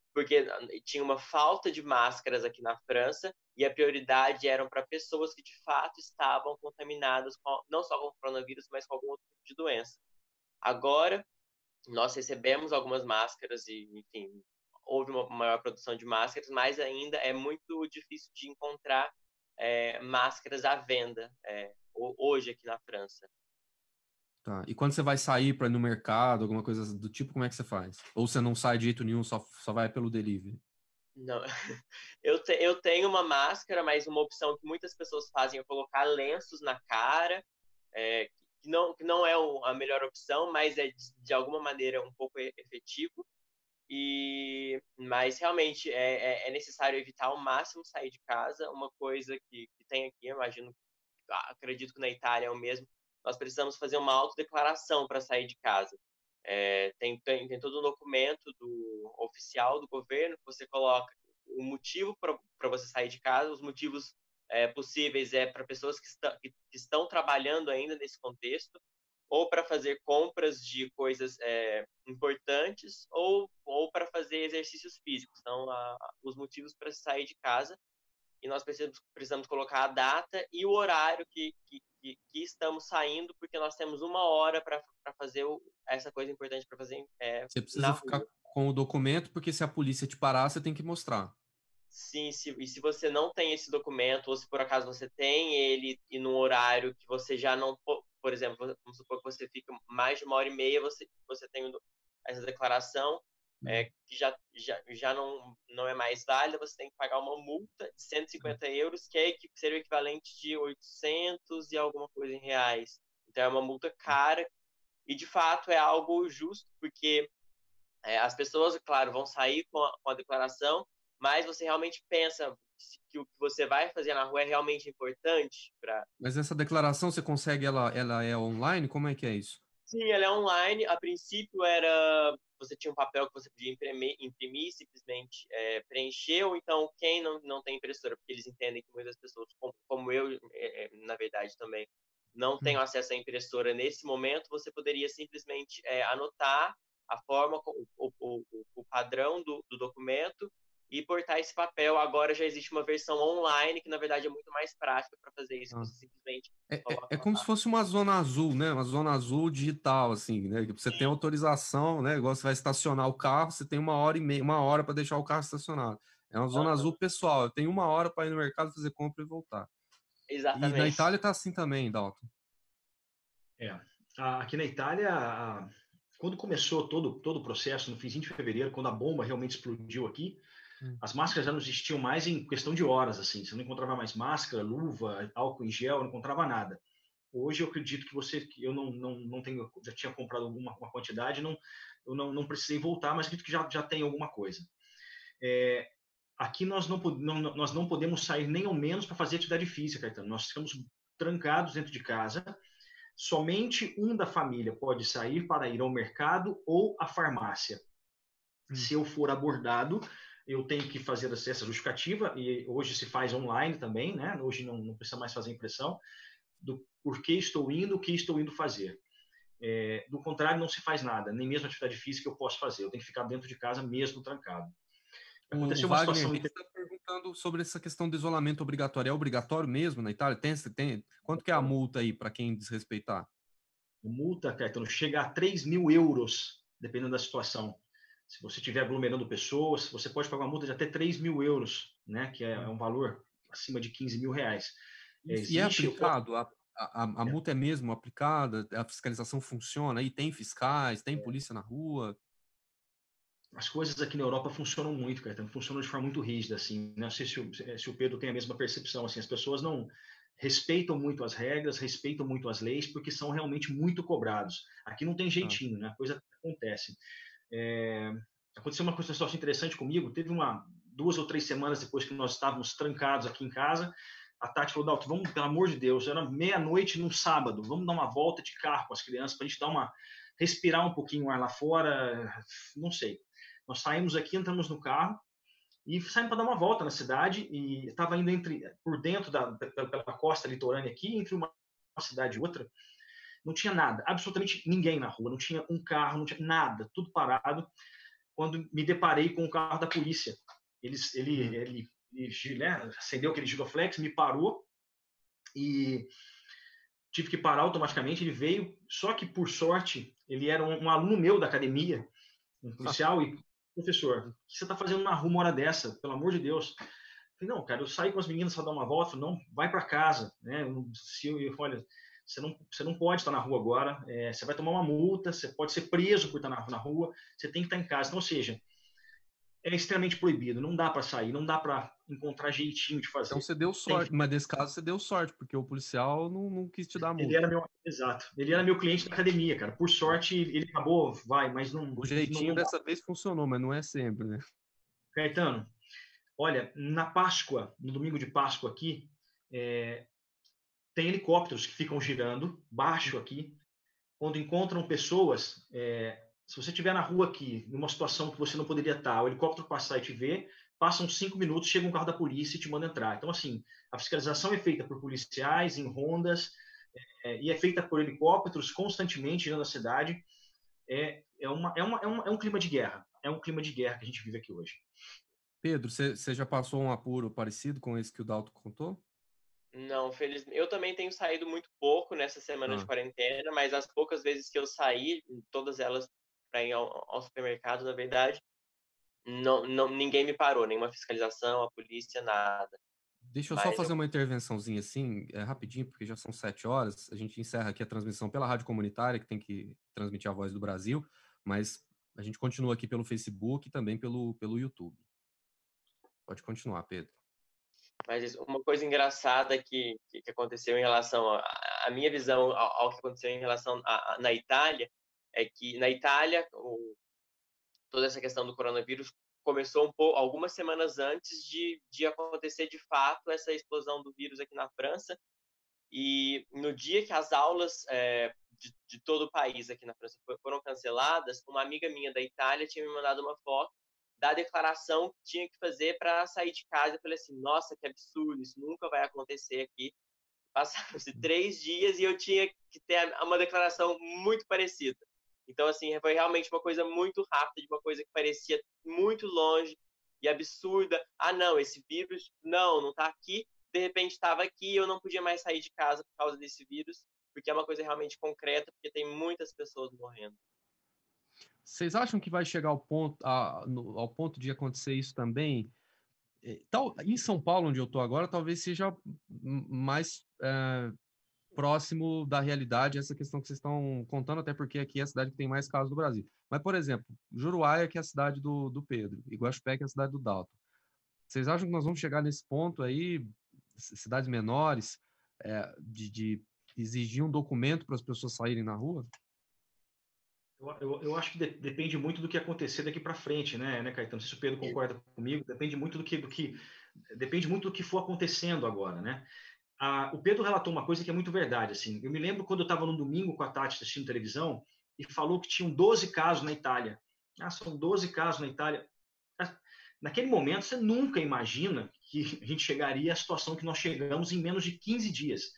[SPEAKER 4] tinha uma falta de máscaras aqui na França e a prioridade eram para pessoas que de fato estavam contaminadas não só com o coronavírus, mas com algum outro tipo de doença. Agora, nós recebemos algumas máscaras e, enfim, houve uma maior produção de máscaras, mas ainda é muito difícil de encontrar máscaras à venda hoje aqui na França.
[SPEAKER 1] Tá. E quando você vai sair para ir no mercado, alguma coisa do tipo, como é que você faz? Ou você não sai de jeito nenhum, só vai pelo delivery?
[SPEAKER 4] Não, eu tenho uma máscara, mas uma opção que muitas pessoas fazem é colocar lenços na cara, que não é a melhor opção, mas é de alguma maneira um pouco efetivo. Mas realmente é necessário evitar ao máximo sair de casa. Uma coisa que tem aqui, acredito que na Itália é o mesmo, nós precisamos fazer uma autodeclaração para sair de casa. Tem todo um documento oficial do governo que você coloca o motivo para você sair de casa, os motivos possíveis para pessoas que estão trabalhando ainda nesse contexto, ou para fazer compras de coisas importantes, ou para fazer exercícios físicos. São os motivos para sair de casa. e nós precisamos colocar a data e o horário que estamos saindo, porque nós temos 1 hora para fazer essa coisa importante para fazer
[SPEAKER 1] Você
[SPEAKER 4] na
[SPEAKER 1] precisa ficar
[SPEAKER 4] rua.
[SPEAKER 1] com o documento, porque se a polícia te parar, você tem que mostrar.
[SPEAKER 4] Sim, e se você não tem esse documento, ou se por acaso você tem ele e num horário que você já não... Por exemplo, vamos supor que você fica mais de 1 hora e meia, você tem essa declaração, que já não é mais válida, você tem que pagar uma multa de 150 euros, que seria o equivalente de 800 e alguma coisa em reais. Então é uma multa cara, e de fato é algo justo, porque as pessoas, claro, vão sair com a declaração, mas você realmente pensa que o que você vai fazer na rua é realmente importante para...
[SPEAKER 1] Mas essa declaração, você consegue, ela é online? Como é que é isso?
[SPEAKER 4] Sim, ela é online. A princípio você tinha um papel que você podia imprimir, simplesmente preencher, ou então quem não tem impressora, porque eles entendem que muitas pessoas, como eu, na verdade também, não tenho acesso à impressora nesse momento, você poderia simplesmente anotar a forma, o padrão do documento e portar esse papel. Agora já existe uma versão online que, na verdade, é muito mais prática para fazer isso. Você simplesmente coloca
[SPEAKER 1] É como se fosse uma zona azul, né? Uma zona azul digital, assim, né? Que você tem autorização, né? Igual você vai estacionar o carro, você tem 1 hora e meia, 1 hora para deixar o carro estacionado. É uma zona azul pessoal. Eu tenho 1 hora para ir no mercado fazer compra e voltar. E na
[SPEAKER 4] Exatamente.
[SPEAKER 1] Itália tá assim também, Dalton.
[SPEAKER 3] Aqui na Itália, quando começou todo o processo, no finzinho de fevereiro, quando a bomba realmente explodiu aqui, as máscaras já não existiam mais em questão de horas, assim. Você não encontrava mais máscara, luva, álcool em gel, não encontrava nada. Hoje eu acredito que eu não tenho, já tinha comprado uma quantidade, eu não precisei voltar, mas acredito que já tem alguma coisa. Aqui nós não podemos sair nem ao menos para fazer atividade física, Caetano. Nós ficamos trancados dentro de casa. Somente um da família pode sair para ir ao mercado ou à farmácia. Se eu for abordado, eu tenho que fazer essa justificativa, e hoje se faz online também, né? Hoje não precisa mais fazer impressão, do porquê estou indo, o que estou indo fazer. Do contrário, não se faz nada, nem mesmo atividade física eu posso fazer, eu tenho que ficar dentro de casa mesmo trancado. Aconteceu uma
[SPEAKER 1] Wagner,
[SPEAKER 3] situação...
[SPEAKER 1] ele está perguntando sobre essa questão do isolamento obrigatório. É obrigatório mesmo na Itália? Quanto que é a multa aí para quem desrespeitar?
[SPEAKER 3] A multa, Caetano, chega a 3.000 euros, dependendo da situação. Se você estiver aglomerando pessoas, você pode pagar uma multa de até 3.000 euros, né? Que é um valor acima de 15 mil reais.
[SPEAKER 1] E é aplicado? A multa é mesmo aplicada? A fiscalização funciona? Aí tem fiscais, tem polícia na rua?
[SPEAKER 3] As coisas aqui na Europa funcionam muito, Caetano, funcionam de forma muito rígida, assim. Não sei se o Pedro tem a mesma percepção, assim. As pessoas não respeitam muito as regras, respeitam muito as leis, porque são realmente muito cobrados. Aqui não tem jeitinho, né? A coisa acontece. Aconteceu uma situação interessante comigo. Teve 2 ou 3 semanas depois que nós estávamos trancados aqui em casa, a Tati falou: Dalton, vamos, pelo amor de Deus, era meia-noite num sábado, vamos dar uma volta de carro com as crianças para a gente respirar um pouquinho o ar lá fora, não sei. Nós saímos aqui, entramos no carro e saímos para dar uma volta na cidade, e estava indo por dentro pela costa litorânea aqui, entre uma cidade e outra. Não tinha nada, absolutamente ninguém na rua, não tinha um carro, não tinha nada, tudo parado. Quando me deparei com o carro da polícia, ele né, acendeu aquele giroflex, me parou e tive que parar automaticamente. Ele veio, só que por sorte ele era um aluno meu da academia, um policial, e: professor, o que você está fazendo na rua uma hora dessa? Pelo amor de Deus. Eu falei: não, cara, eu saí com as meninas para dar uma volta. Falei: não, vai para casa, né? Olha, você não pode estar na rua agora, você vai tomar uma multa, você pode ser preso por estar na rua, você tem que estar em casa. Então, ou seja, é extremamente proibido, não dá para sair, não dá para encontrar jeitinho de fazer.
[SPEAKER 1] Então você deu sorte, mas nesse caso você deu sorte, porque o policial não quis te dar multa.
[SPEAKER 3] Exato, ele era meu cliente da academia, cara. Por sorte, ele acabou, mas não...
[SPEAKER 1] O jeitinho dessa vez funcionou, mas não é sempre, né?
[SPEAKER 3] Caetano, olha, na Páscoa, no domingo de Páscoa aqui, tem helicópteros que ficam girando baixo aqui. Quando encontram pessoas, se você estiver na rua aqui, numa situação que você não poderia estar, o helicóptero passar e te ver, passam 5 minutos, chega um carro da polícia e te manda entrar. Então, assim, a fiscalização é feita por policiais em rondas, e é feita por helicópteros constantemente girando a cidade. É um clima de guerra. É um clima de guerra que a gente vive aqui hoje.
[SPEAKER 1] Pedro, você já passou um apuro parecido com esse que o Dalton contou?
[SPEAKER 4] Não, felizmente. Eu também tenho saído muito pouco nessa semana de quarentena, mas as poucas vezes que eu saí, todas elas para ir ao supermercado, na verdade, ninguém me parou, nenhuma fiscalização, a polícia, nada.
[SPEAKER 1] Deixa eu só fazer uma intervençãozinha assim, rapidinho, porque já são 7 horas. A gente encerra aqui a transmissão pela Rádio Comunitária, que tem que transmitir a Voz do Brasil, mas a gente continua aqui pelo Facebook e também pelo YouTube. Pode continuar, Pedro.
[SPEAKER 4] Mas uma coisa engraçada que aconteceu em relação à minha visão ao que aconteceu em relação na Itália, é que na Itália toda essa questão do coronavírus começou algumas semanas antes de acontecer de fato essa explosão do vírus aqui na França. E no dia que as aulas de todo o país aqui na França foram canceladas, uma amiga minha da Itália tinha me mandado uma foto da declaração que tinha que fazer para sair de casa. Eu falei assim, nossa, que absurdo, isso nunca vai acontecer aqui. Passaram-se 3 dias e eu tinha que ter uma declaração muito parecida. Então, assim, foi realmente uma coisa muito rápida, de uma coisa que parecia muito longe e absurda. Ah, não, esse vírus, não está aqui. De repente estava aqui e eu não podia mais sair de casa por causa desse vírus, porque é uma coisa realmente concreta, porque tem muitas pessoas morrendo.
[SPEAKER 1] Vocês acham que vai chegar ao ponto de acontecer isso também? Em São Paulo, onde eu estou agora, talvez seja mais próximo da realidade essa questão que vocês estão contando, até porque aqui é a cidade que tem mais casos do Brasil. Mas, por exemplo, Juruáia, que é a cidade do Pedro, e Guaxupé, que é a cidade do Dalton. Vocês acham que nós vamos chegar nesse ponto aí, cidades menores, de exigir um documento para as pessoas saírem na rua?
[SPEAKER 3] Eu acho que depende muito do que acontecer daqui para frente, né, Caetano? Não sei se o Pedro concorda comigo. Depende muito depende muito do que for acontecendo agora, né? O Pedro relatou uma coisa que é muito verdade. Assim, eu me lembro quando eu estava no domingo com a Tati assistindo televisão e falou que tinham 12 casos na Itália. São 12 casos na Itália. Naquele momento, você nunca imagina que a gente chegaria à situação que nós chegamos em menos de 15 dias.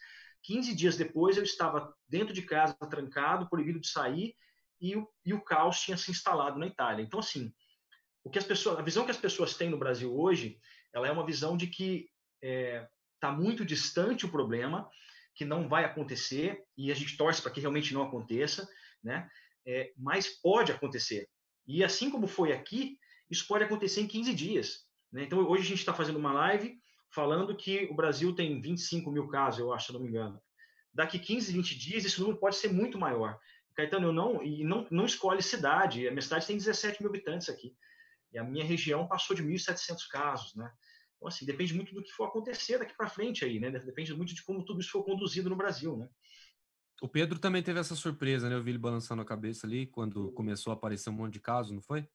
[SPEAKER 3] 15 dias depois, eu estava dentro de casa, trancado, proibido de sair, e o caos tinha se instalado na Itália. Então, assim, a visão que as pessoas têm no Brasil hoje, ela é uma visão de que está muito distante o problema, que não vai acontecer, e a gente torce para que realmente não aconteça, né? Mas pode acontecer. E assim como foi aqui, isso pode acontecer em 15 dias. Né? Então, hoje a gente está fazendo uma live falando que o Brasil tem 25 mil casos, eu acho, se não me engano. Daqui 15, 20 dias, esse número pode ser muito maior. Caetano, não escolhe cidade. A minha cidade tem 17 mil habitantes aqui. E a minha região passou de 1.700 casos, né? Então, assim, depende muito do que for acontecer daqui para frente aí, né? Depende muito de como tudo isso for conduzido no Brasil, né?
[SPEAKER 1] O Pedro também teve essa surpresa, né? Eu vi ele balançando a cabeça ali quando começou a aparecer um monte de casos, não foi?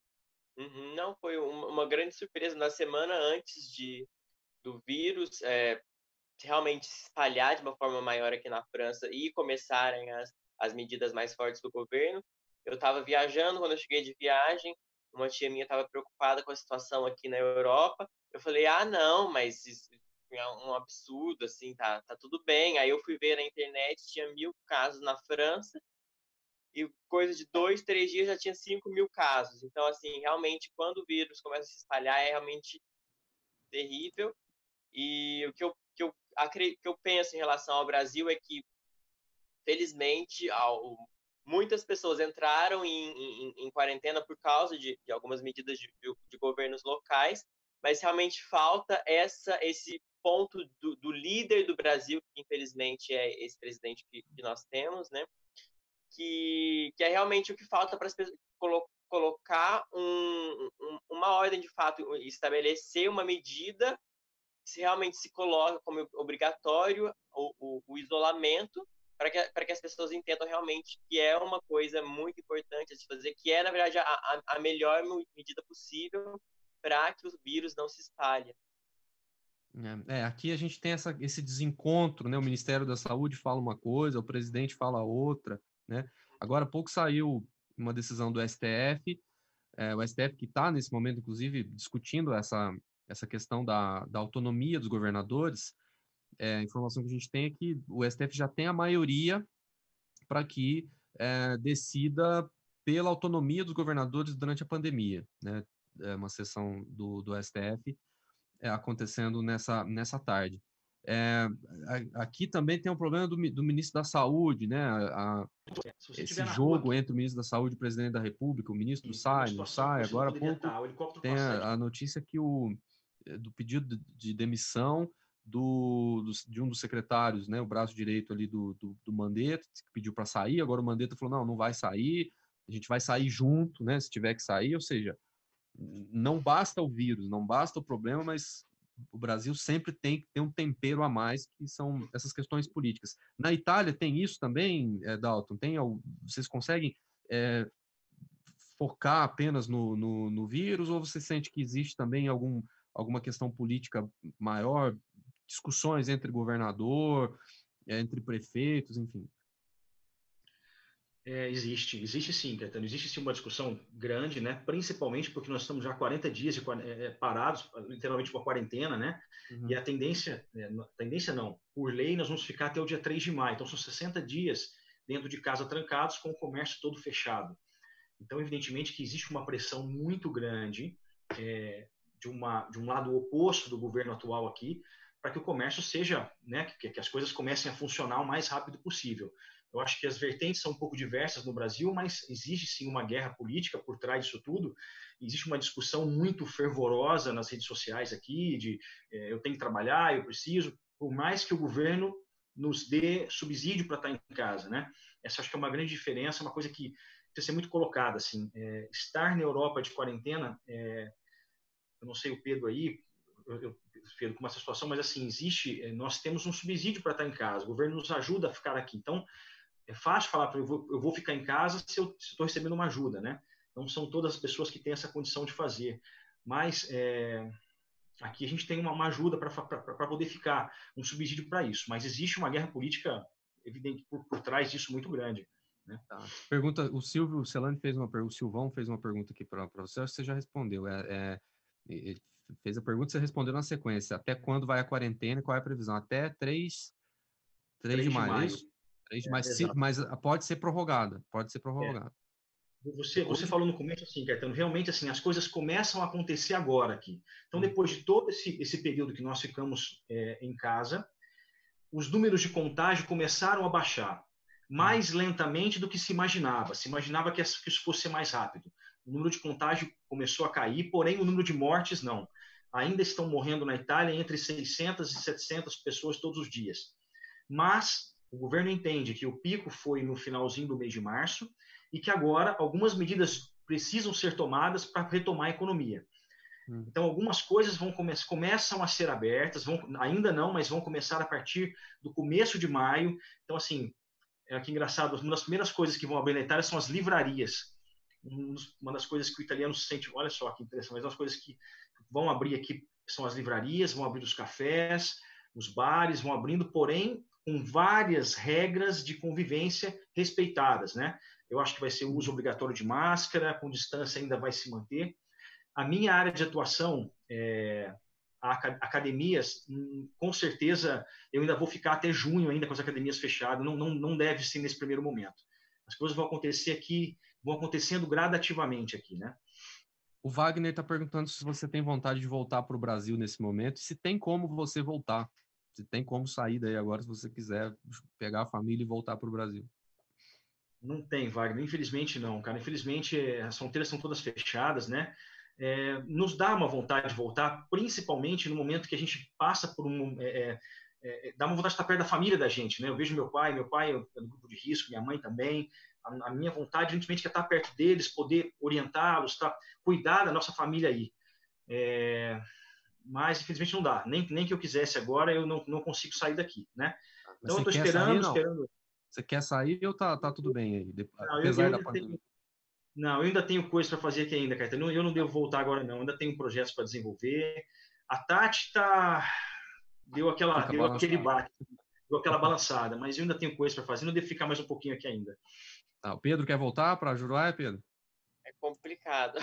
[SPEAKER 4] Não, foi uma grande surpresa. Na semana antes do vírus realmente se espalhar de uma forma maior aqui na França e começarem as medidas mais fortes do governo, eu estava viajando. Quando eu cheguei de viagem, uma tia minha estava preocupada com a situação aqui na Europa. Eu falei, não, mas isso é um absurdo, assim, tá tudo bem. Aí eu fui ver na internet, tinha 1.000 casos na França, e coisa de 2, 3 dias já tinha 5.000 casos. Então, assim, realmente, quando o vírus começa a se espalhar, é realmente terrível. E o que eu penso em relação ao Brasil é que, felizmente, muitas pessoas entraram em quarentena por causa de algumas medidas de governos locais, mas realmente falta esse ponto do líder do Brasil, que infelizmente é esse presidente que nós temos, né? Que é realmente o que falta para as pessoas colocar uma ordem de fato, estabelecer uma medida que realmente se coloca como obrigatório o isolamento, para que as pessoas entendam realmente que é uma coisa muito importante a se fazer, que é, na verdade, a melhor medida possível para que o vírus não se espalhe.
[SPEAKER 1] Aqui a gente tem esse desencontro, né? O Ministério da Saúde fala uma coisa, o presidente fala outra, né? Agora há pouco saiu uma decisão do STF, o STF que está nesse momento, inclusive, discutindo essa questão da autonomia dos governadores. A informação que a gente tem é que o STF já tem a maioria para que decida pela autonomia dos governadores durante a pandemia, né? uma sessão do STF acontecendo nessa tarde. Aqui também tem um problema do ministro da Saúde, né? Esse jogo entre o ministro da Saúde e o presidente da República, o ministro sai, não sai. Agora há pouco tem a notícia que do pedido de demissão de um dos secretários, né, o braço direito ali do Mandetta, que pediu para sair. Agora o Mandetta falou, não vai sair, a gente vai sair junto, né, se tiver que sair. Ou seja, não basta o vírus, não basta o problema, mas o Brasil sempre tem que ter um tempero a mais, que são essas questões políticas. Na Itália tem isso também, Dalton? Vocês conseguem focar apenas no vírus, ou você sente que existe também alguma questão política maior, discussões entre governador, entre prefeitos, enfim?
[SPEAKER 3] Existe sim, Caetano. Existe sim uma discussão grande, né? Principalmente porque nós estamos já 40 dias parados, literalmente uma quarentena, né?
[SPEAKER 1] Uhum.
[SPEAKER 3] E a tendência não, por lei nós vamos ficar até o dia 3 de maio. Então são 60 dias dentro de casa trancados, com o comércio todo fechado. Então, evidentemente que existe uma pressão muito grande de um lado oposto do governo atual aqui, para que o comércio seja, né? Que as coisas comecem a funcionar o mais rápido possível. Eu acho que as vertentes são um pouco diversas no Brasil, mas existe sim uma guerra política por trás disso tudo. Existe uma discussão muito fervorosa nas redes sociais aqui, eu tenho que trabalhar, eu preciso, por mais que o governo nos dê subsídio para estar em casa, né? Essa acho que é uma grande diferença, uma coisa que precisa ser muito colocada, assim. Estar na Europa de quarentena, eu não sei o Pedro aí, Pedro, com essa situação, mas assim, nós temos um subsídio para estar em casa, o governo nos ajuda a ficar aqui. Então, é fácil falar para eu vou ficar em casa se eu estou recebendo uma ajuda, né? Não são todas as pessoas que têm essa condição de fazer. Mas aqui a gente tem uma ajuda para poder ficar, um subsídio para isso. Mas existe uma guerra política evidente por trás disso muito grande. Né?
[SPEAKER 1] Tá. Pergunta, o Silvio Celani fez uma pergunta, o Silvão fez uma pergunta aqui para você, acho que você já respondeu. Ele fez a pergunta, você respondeu na sequência. Até quando vai a quarentena? Qual é a previsão? Até 3 de maio, é isso? 3 de maio, mas pode ser prorrogada,
[SPEAKER 3] Você falou no começo assim, Caetano, realmente assim, as coisas começam a acontecer agora aqui. Então, depois de todo esse período que nós ficamos em casa, os números de contágio começaram a baixar mais lentamente do que se imaginava. Se imaginava que isso fosse mais rápido. O número de contágio começou a cair, porém o número de mortes não. Ainda estão morrendo na Itália entre 600 e 700 pessoas todos os dias. Mas o governo entende que o pico foi no finalzinho do mês de março e que agora algumas medidas precisam ser tomadas para retomar a economia. Então, algumas coisas começam a ser abertas, ainda não, mas vão começar a partir do começo de maio. Então, assim, que engraçado, uma das primeiras coisas que vão abrir na Itália são as livrarias. Uma das coisas que o italiano sente, olha só que interessante, mas uma das coisas que vão abrir aqui são as livrarias, vão abrir os cafés, os bares, vão abrindo, porém, com várias regras de convivência respeitadas, né? Eu acho que vai ser o uso obrigatório de máscara, com distância ainda vai se manter. A minha área de atuação, academias, com certeza eu ainda vou ficar até junho ainda com as academias fechadas, não deve ser nesse primeiro momento. As coisas vão acontecer aqui, vão acontecendo gradativamente aqui, né?
[SPEAKER 1] O Wagner está perguntando se você tem vontade de voltar para o Brasil nesse momento, se tem como você voltar, se tem como sair daí agora, se você quiser pegar a família e voltar para o Brasil.
[SPEAKER 3] Não tem, Wagner, infelizmente não, cara. Infelizmente as fronteiras são todas fechadas, né? Nos dá uma vontade de voltar, principalmente no momento que a gente passa por dá uma vontade de estar perto da família da gente, né? Eu vejo meu pai é do grupo de risco, minha mãe também. A minha vontade, evidentemente, é estar perto deles, poder orientá-los, cuidar da nossa família aí. Mas, infelizmente, não dá. Nem que eu quisesse agora, eu não consigo sair daqui, né? Então, eu estou esperando.
[SPEAKER 1] Você quer sair ou tá tudo bem aí?
[SPEAKER 3] Apesar da pandemia? Não, eu ainda tenho coisa para fazer aqui ainda, Caetano. Eu não devo voltar agora, não. Eu ainda tenho projetos para desenvolver. A Tati deu aquele bate, deu aquela balançada, mas eu ainda tenho coisa para fazer. Não devo ficar mais um pouquinho aqui ainda.
[SPEAKER 1] O Pedro quer voltar para Juruá, Pedro?
[SPEAKER 4] É complicado.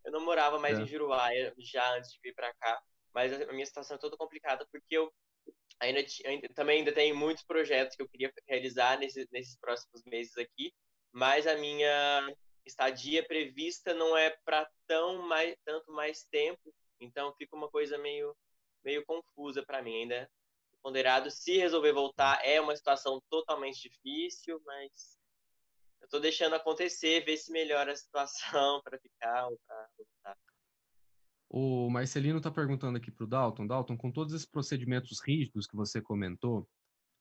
[SPEAKER 4] Eu não morava mais em Juruá já antes de vir para cá, mas a minha situação é toda complicada porque eu ainda tenho muitos projetos que eu queria realizar nesses próximos meses aqui, mas a minha estadia prevista não é para tanto mais tempo, então fica uma coisa meio confusa para mim ainda. Ponderado, se resolver voltar, é uma situação totalmente difícil, mas eu estou deixando acontecer, ver se melhora a situação para ficar ou para voltar.
[SPEAKER 1] O Marcelino está perguntando aqui para o Dalton. Dalton, com todos esses procedimentos rígidos que você comentou,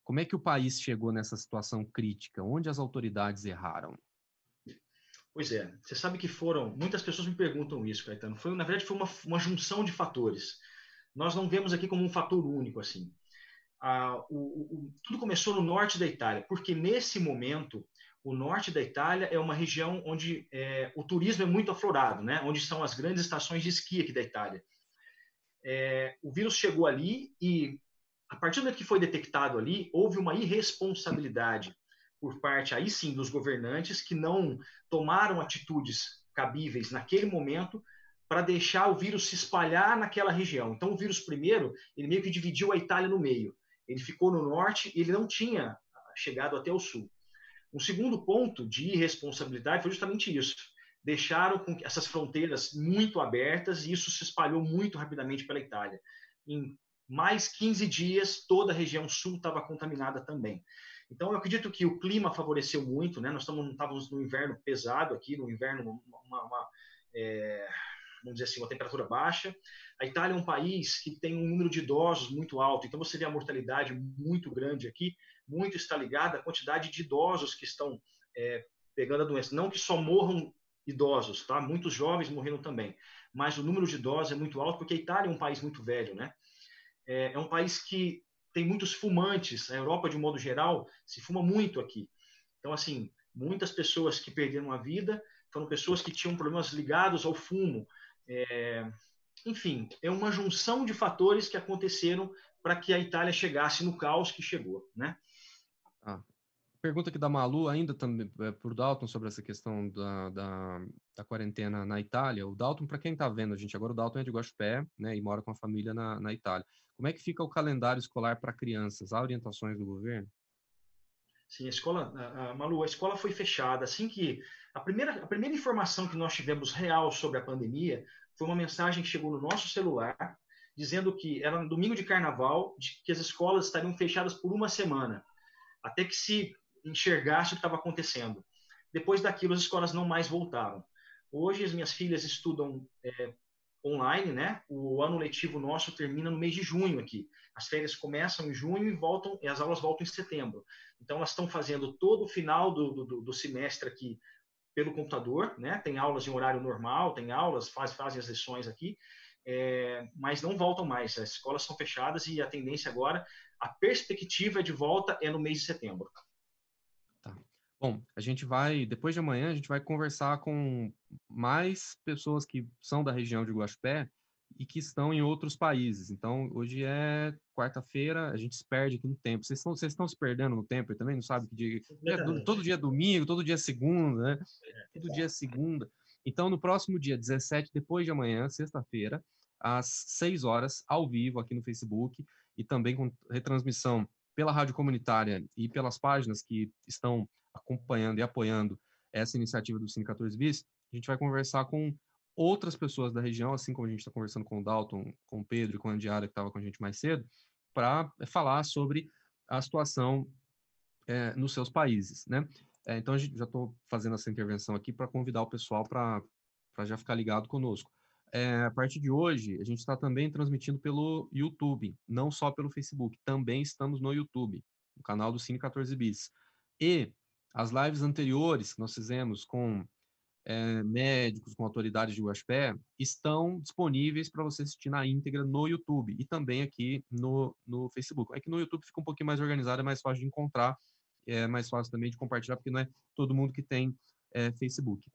[SPEAKER 1] como é que o país chegou nessa situação crítica? Onde as autoridades erraram?
[SPEAKER 3] Pois é, você sabe que muitas pessoas me perguntam isso, Caetano. Na verdade, foi uma junção de fatores. Nós não vemos aqui como um fator único, assim. Tudo começou no norte da Itália, porque nesse momento, o norte da Itália é uma região onde o turismo é muito aflorado, né? Onde são as grandes estações de esqui aqui da Itália. O vírus chegou ali e, a partir do momento que foi detectado ali, houve uma irresponsabilidade por parte, aí sim, dos governantes que não tomaram atitudes cabíveis naquele momento para deixar o vírus se espalhar naquela região. Então, o vírus primeiro, ele meio que dividiu a Itália no meio. Ele ficou no norte e ele não tinha chegado até o sul. Um segundo ponto de irresponsabilidade foi justamente isso. Deixaram essas fronteiras muito abertas e isso se espalhou muito rapidamente pela Itália. Em mais 15 dias, toda a região sul estava contaminada também. Então, eu acredito que o clima favoreceu muito, né? Nós estávamos no inverno pesado aqui, no inverno, vamos dizer assim, uma temperatura baixa. A Itália é um país que tem um número de idosos muito alto, então você vê a mortalidade muito grande aqui, muito está ligada à quantidade de idosos que estão pegando a doença. Não que só morram idosos, tá? Muitos jovens morreram também, mas o número de idosos é muito alto porque a Itália é um país muito velho, né? É um país que tem muitos fumantes. A Europa, de um modo geral, se fuma muito aqui. Então, assim, muitas pessoas que perderam a vida foram pessoas que tinham problemas ligados ao fumo. Enfim, é uma junção de fatores que aconteceram para que a Itália chegasse no caos que chegou, né?
[SPEAKER 1] Pergunta aqui da Malu, ainda também por Dalton, sobre essa questão da quarentena na Itália. O Dalton, para quem está vendo a gente agora, o Dalton é de Guaxupé, né, e mora com a família na Itália. Como é que fica o calendário escolar para crianças? Há orientações do governo?
[SPEAKER 3] Sim, Malu, a escola foi fechada. Assim que a primeira informação que nós tivemos real sobre a pandemia foi uma mensagem que chegou no nosso celular, dizendo que era no domingo de carnaval, que as escolas estariam fechadas por uma semana, até que se enxergasse o que estava acontecendo. Depois daquilo, as escolas não mais voltaram. Hoje, as minhas filhas estudam online, né? O ano letivo nosso termina no mês de junho aqui. As férias começam em junho e as aulas voltam em setembro. Então, elas estão fazendo todo o final do semestre aqui pelo computador, né? Tem aulas em horário normal, tem aulas, fazem as lições aqui, mas não voltam mais. As escolas estão fechadas e a tendência agora, a perspectiva de volta é no mês de setembro.
[SPEAKER 1] Tá. Bom, depois de amanhã, a gente vai conversar com mais pessoas que são da região de Guaxupé e que estão em outros países. Então, hoje é quarta-feira, a gente se perde aqui no tempo. Vocês estão se perdendo no tempo e também não sabem que dia. Todo dia é domingo, todo dia é segunda, né? Todo dia é segunda. Então, no próximo dia 17, depois de amanhã, sexta-feira, às 6 horas, ao vivo, aqui no Facebook, e também com retransmissão pela rádio comunitária e pelas páginas que estão acompanhando e apoiando essa iniciativa do Cine 14 Bis, a gente vai conversar com outras pessoas da região, assim como a gente está conversando com o Dalton, com o Pedro e com a Andiara, que estava com a gente mais cedo, para falar sobre a situação nos seus países, né? Então, a gente já estou fazendo essa intervenção aqui para convidar o pessoal para já ficar ligado conosco. A partir de hoje, a gente está também transmitindo pelo YouTube, não só pelo Facebook, também estamos no YouTube, no canal do Cine 14 Bis. E as lives anteriores que nós fizemos com médicos, com autoridades de Guaxupé, estão disponíveis para você assistir na íntegra no YouTube e também aqui no Facebook. É que no YouTube fica um pouquinho mais organizado, é mais fácil de encontrar, é mais fácil também de compartilhar, porque não é todo mundo que tem Facebook.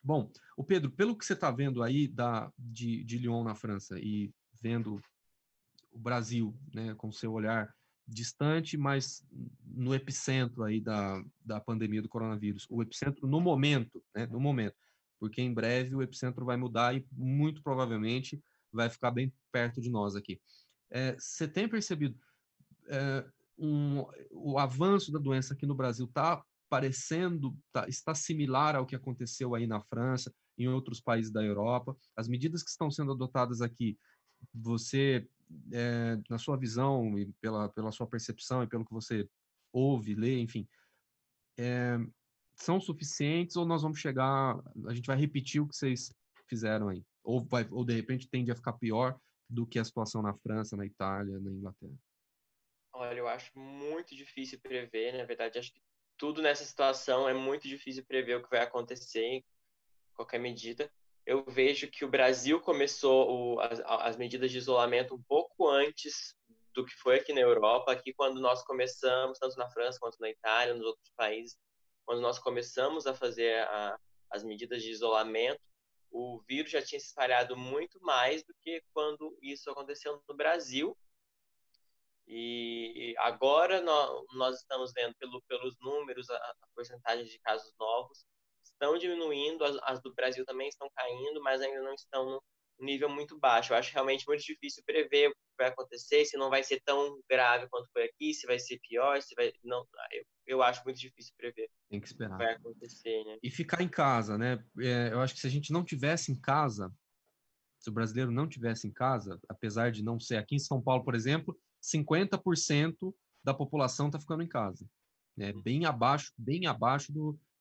[SPEAKER 1] Bom, o Pedro, pelo que você está vendo aí de Lyon, na França, e vendo o Brasil, né, com seu olhar distante, mas no epicentro aí da pandemia do coronavírus, o epicentro no momento, né, no momento, porque em breve o epicentro vai mudar e muito provavelmente vai ficar bem perto de nós aqui. Você tem percebido o avanço da doença aqui no Brasil está parecendo, está similar ao que aconteceu aí na França, em outros países da Europa? As medidas que estão sendo adotadas aqui, você, na sua visão e pela sua percepção e pelo que você ouve, lê, enfim, são suficientes ou nós vamos chegar, a gente vai repetir o que vocês fizeram aí? Ou de repente tende a ficar pior do que a situação na França, na Itália, na Inglaterra?
[SPEAKER 4] Olha, eu acho muito difícil prever, na verdade, acho que tudo nessa situação é muito difícil prever o que vai acontecer em qualquer medida. Eu vejo que o Brasil começou as medidas de isolamento um pouco antes do que foi aqui na Europa. Aqui, quando nós começamos, tanto na França quanto na Itália, nos outros países, quando nós começamos a fazer as medidas de isolamento, o vírus já tinha se espalhado muito mais do que quando isso aconteceu no Brasil. E agora nós estamos vendo pelos números, a porcentagem de casos novos estão diminuindo, as do Brasil também estão caindo, mas ainda não estão no nível muito baixo. Eu acho realmente muito difícil prever o que vai acontecer, se não vai ser tão grave quanto foi aqui, se vai ser pior, se vai... Não, eu acho muito difícil prever.
[SPEAKER 1] Tem que esperar.
[SPEAKER 4] O que vai acontecer, né?
[SPEAKER 1] E ficar em casa, né? Eu acho que se a gente não tivesse em casa, se o brasileiro não tivesse em casa, apesar de não ser aqui em São Paulo, por exemplo, 50% da população está ficando em casa. Né? Bem abaixo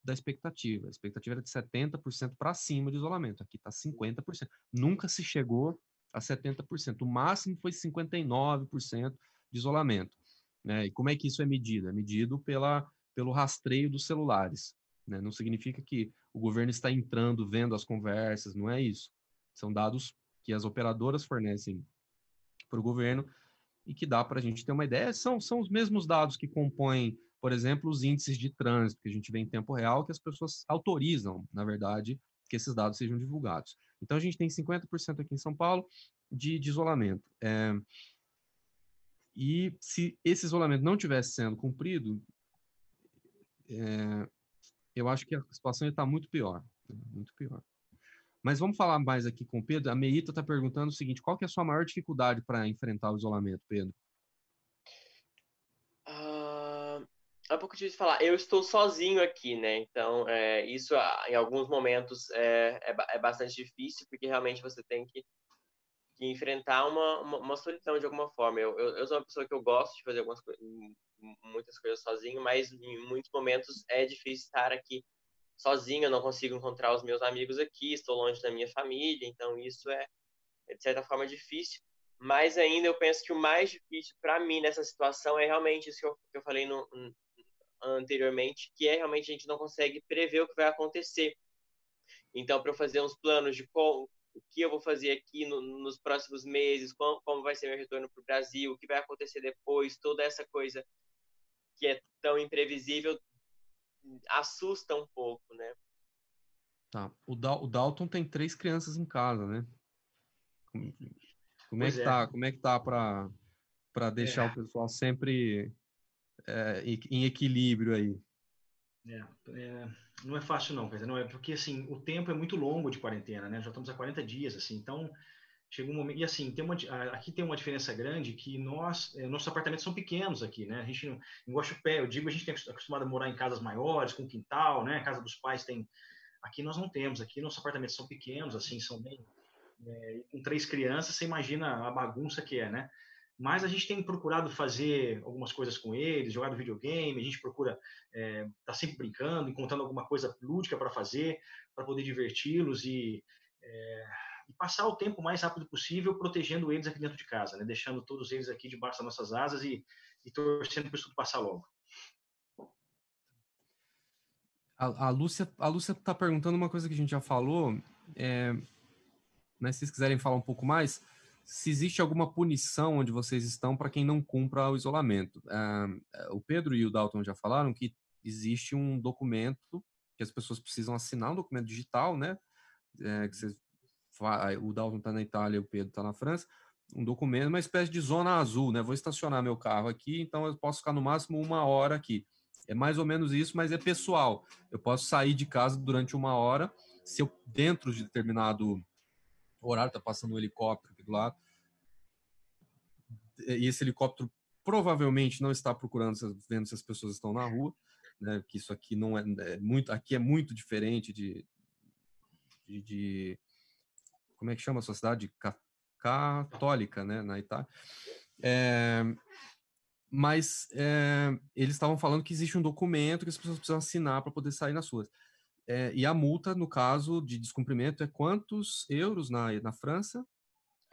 [SPEAKER 1] da expectativa. A expectativa era de 70% para cima de isolamento. Aqui está 50%. Nunca se chegou a 70%. O máximo foi 59% de isolamento. Né? E como é que isso é medido? É medido pelo rastreio dos celulares. Né? Não significa que o governo está entrando, vendo as conversas, não é isso. São dados que as operadoras fornecem para o governo e que dá para a gente ter uma ideia. São os mesmos dados que compõem, por exemplo, os índices de trânsito que a gente vê em tempo real, que as pessoas autorizam, na verdade, que esses dados sejam divulgados. Então, a gente tem 50% aqui em São Paulo de isolamento. E se esse isolamento não tivesse sendo cumprido, eu acho que a situação ia estar muito pior. Muito pior. Mas vamos falar mais aqui com o Pedro. A Meita está perguntando o seguinte: qual que é a sua maior dificuldade para enfrentar o isolamento, Pedro?
[SPEAKER 4] É um pouco difícil de falar. Eu estou sozinho aqui, né? Então, isso em alguns momentos é bastante difícil, porque realmente você tem que enfrentar uma solidão de alguma forma. Eu sou uma pessoa que eu gosto de fazer muitas coisas sozinho, mas em muitos momentos é difícil estar aqui sozinho. Eu não consigo encontrar os meus amigos aqui, estou longe da minha família, então isso é de certa forma difícil. Mas ainda eu penso que o mais difícil para mim nessa situação é realmente isso que eu falei anteriormente, que é realmente a gente não consegue prever o que vai acontecer. Então, para eu fazer uns planos de o que eu vou fazer aqui nos próximos meses, como vai ser meu retorno para o Brasil, o que vai acontecer depois, toda essa coisa que é tão imprevisível, assusta um pouco, né?
[SPEAKER 1] Tá. O Dalton tem 3 crianças em casa, né? Como é que tá? Como é que tá para deixar o pessoal sempre em equilíbrio aí?
[SPEAKER 3] Não é fácil não, não é porque assim o tempo é muito longo de quarentena, né? Já estamos há 40 dias, assim, então chega um momento e assim aqui tem uma diferença grande que nossos apartamentos são pequenos aqui, né? A gente não gosta de pé, eu digo, a gente tem acostumado a morar em casas maiores, com quintal, né? A casa dos pais tem, aqui nós não temos, aqui nossos apartamentos são pequenos, assim, são bem com 3 crianças, você imagina a bagunça que é, né? Mas a gente tem procurado fazer algumas coisas com eles, jogado videogame, a gente procura tá sempre brincando, encontrando alguma coisa lúdica para fazer, para poder diverti-los e passar o tempo o mais rápido possível, protegendo eles aqui dentro de casa, né? Deixando todos eles aqui debaixo das nossas asas e torcendo para isso tudo passar logo.
[SPEAKER 1] A Lúcia está perguntando uma coisa que a gente já falou, mas se vocês quiserem falar um pouco mais, se existe alguma punição onde vocês estão para quem não cumpra o isolamento. O Pedro e o Dalton já falaram que existe um documento que as pessoas precisam assinar, um documento digital, né? O Dalton está na Itália, o Pedro está na França, um documento, uma espécie de zona azul, né? Vou estacionar meu carro aqui, então eu posso ficar no máximo 1 hora aqui. É mais ou menos isso, mas é pessoal. Eu posso sair de casa durante 1 hora, se eu, dentro de determinado horário, está passando um helicóptero aqui do lado, e esse helicóptero provavelmente não está procurando, vendo se as pessoas estão na rua, né, que isso aqui não aqui é muito diferente de como é que chama a sociedade católica, né, na Itália. Mas eles estavam falando que existe um documento que as pessoas precisam assinar para poder sair nas ruas. E a multa, no caso de descumprimento, é quantos euros na França?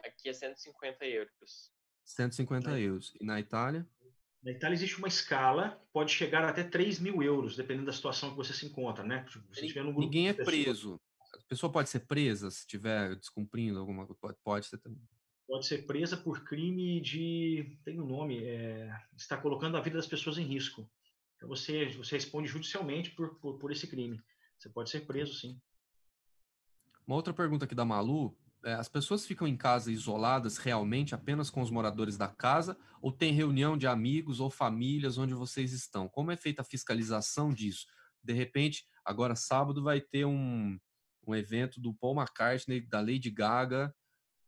[SPEAKER 4] Aqui é 150 euros.
[SPEAKER 1] 150 euros. E na Itália?
[SPEAKER 3] Na Itália existe uma escala, pode chegar até 3.000 euros, dependendo da situação que você se encontra, né? Se estiver num grupo
[SPEAKER 1] Ninguém é
[SPEAKER 3] de pessoas,
[SPEAKER 1] preso. A pessoa pode ser presa se estiver descumprindo alguma coisa. Pode ser também.
[SPEAKER 3] pode ser presa por crime de... Tem um nome, está colocando a vida das pessoas em risco. Então você responde judicialmente por esse crime. Você pode ser preso, sim.
[SPEAKER 1] Uma outra pergunta aqui da Malu. As pessoas ficam em casa isoladas realmente apenas com os moradores da casa ou tem reunião de amigos ou famílias onde vocês estão? Como é feita a fiscalização disso? De repente, agora sábado vai ter um evento do Paul McCartney, da Lady Gaga,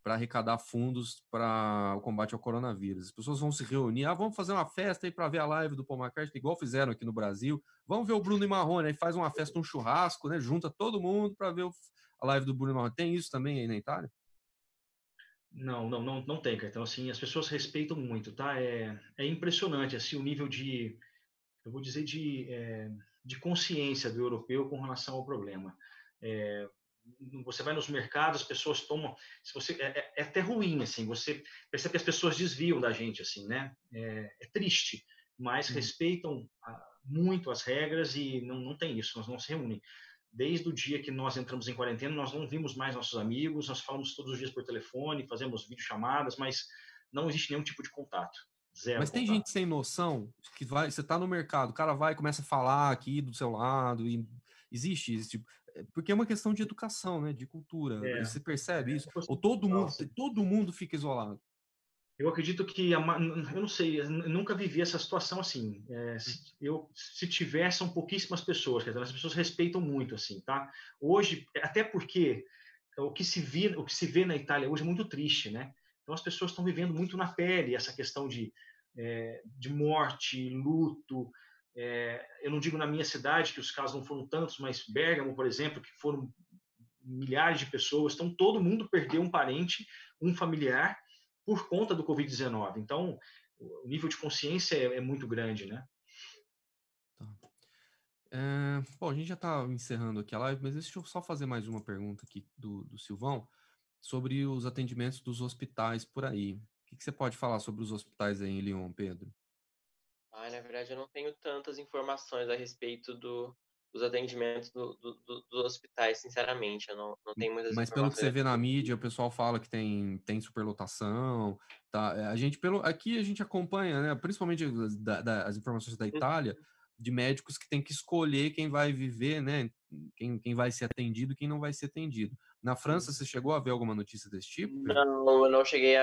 [SPEAKER 1] para arrecadar fundos para o combate ao coronavírus. As pessoas vão se reunir, vamos fazer uma festa aí para ver a live do Paul McCartney, igual fizeram aqui no Brasil. Vamos ver o Bruno e Marrone, aí faz uma festa, um churrasco, né? Junta todo mundo para ver a live do Bruno e Marrone. Tem isso também aí na Itália?
[SPEAKER 3] Não tem, cara. Então, assim, as pessoas respeitam muito, tá? É impressionante, assim, o nível eu vou dizer, de consciência do europeu com relação ao problema. Você vai nos mercados, as pessoas tomam... é até ruim, assim, você percebe que as pessoas desviam da gente, assim, né? É triste, mas respeitam muito as regras e não tem isso, nós não se reúnem. Desde o dia que nós entramos em quarentena, nós não vimos mais nossos amigos, nós falamos todos os dias por telefone, fazemos videochamadas, mas não existe nenhum tipo de contato. Zero
[SPEAKER 1] Mas tem
[SPEAKER 3] contato.
[SPEAKER 1] gente sem noção que você tá no mercado, o cara vai e começa a falar aqui do seu lado, e existe esse tipo, porque é uma questão de educação, né, de cultura. Você percebe isso? Ou todo mundo fica isolado?
[SPEAKER 3] Eu acredito que, eu não sei, eu nunca vivi essa situação assim. Se tiver, são pouquíssimas pessoas, quer dizer, as pessoas respeitam muito, assim, tá? Hoje, até porque o que se vê na Itália hoje é muito triste, né? Então as pessoas estão vivendo muito na pele essa questão de morte, luto. Eu não digo na minha cidade, que os casos não foram tantos, mas Bérgamo, por exemplo, que foram milhares de pessoas. Então todo mundo perdeu um parente, um familiar, por conta do Covid-19. Então, o nível de consciência é muito grande, né?
[SPEAKER 1] Tá. Bom, a gente já está encerrando aqui a live, mas deixa eu só fazer mais uma pergunta aqui do Silvão sobre os atendimentos dos hospitais por aí. O que você pode falar sobre os hospitais aí em Lyon, Pedro?
[SPEAKER 4] Na verdade, eu não tenho tantas informações a respeito dos atendimentos dos hospitais, sinceramente. Eu não tenho muitas
[SPEAKER 1] Mas
[SPEAKER 4] informações.
[SPEAKER 1] pelo que você vê na mídia, o pessoal fala que tem superlotação, tá? Aqui a gente acompanha, né, principalmente as informações da Itália, de médicos que tem que escolher quem vai viver, né, quem vai ser atendido e quem não vai ser atendido. Na França, você chegou a ver alguma notícia desse tipo?
[SPEAKER 4] Não, eu não cheguei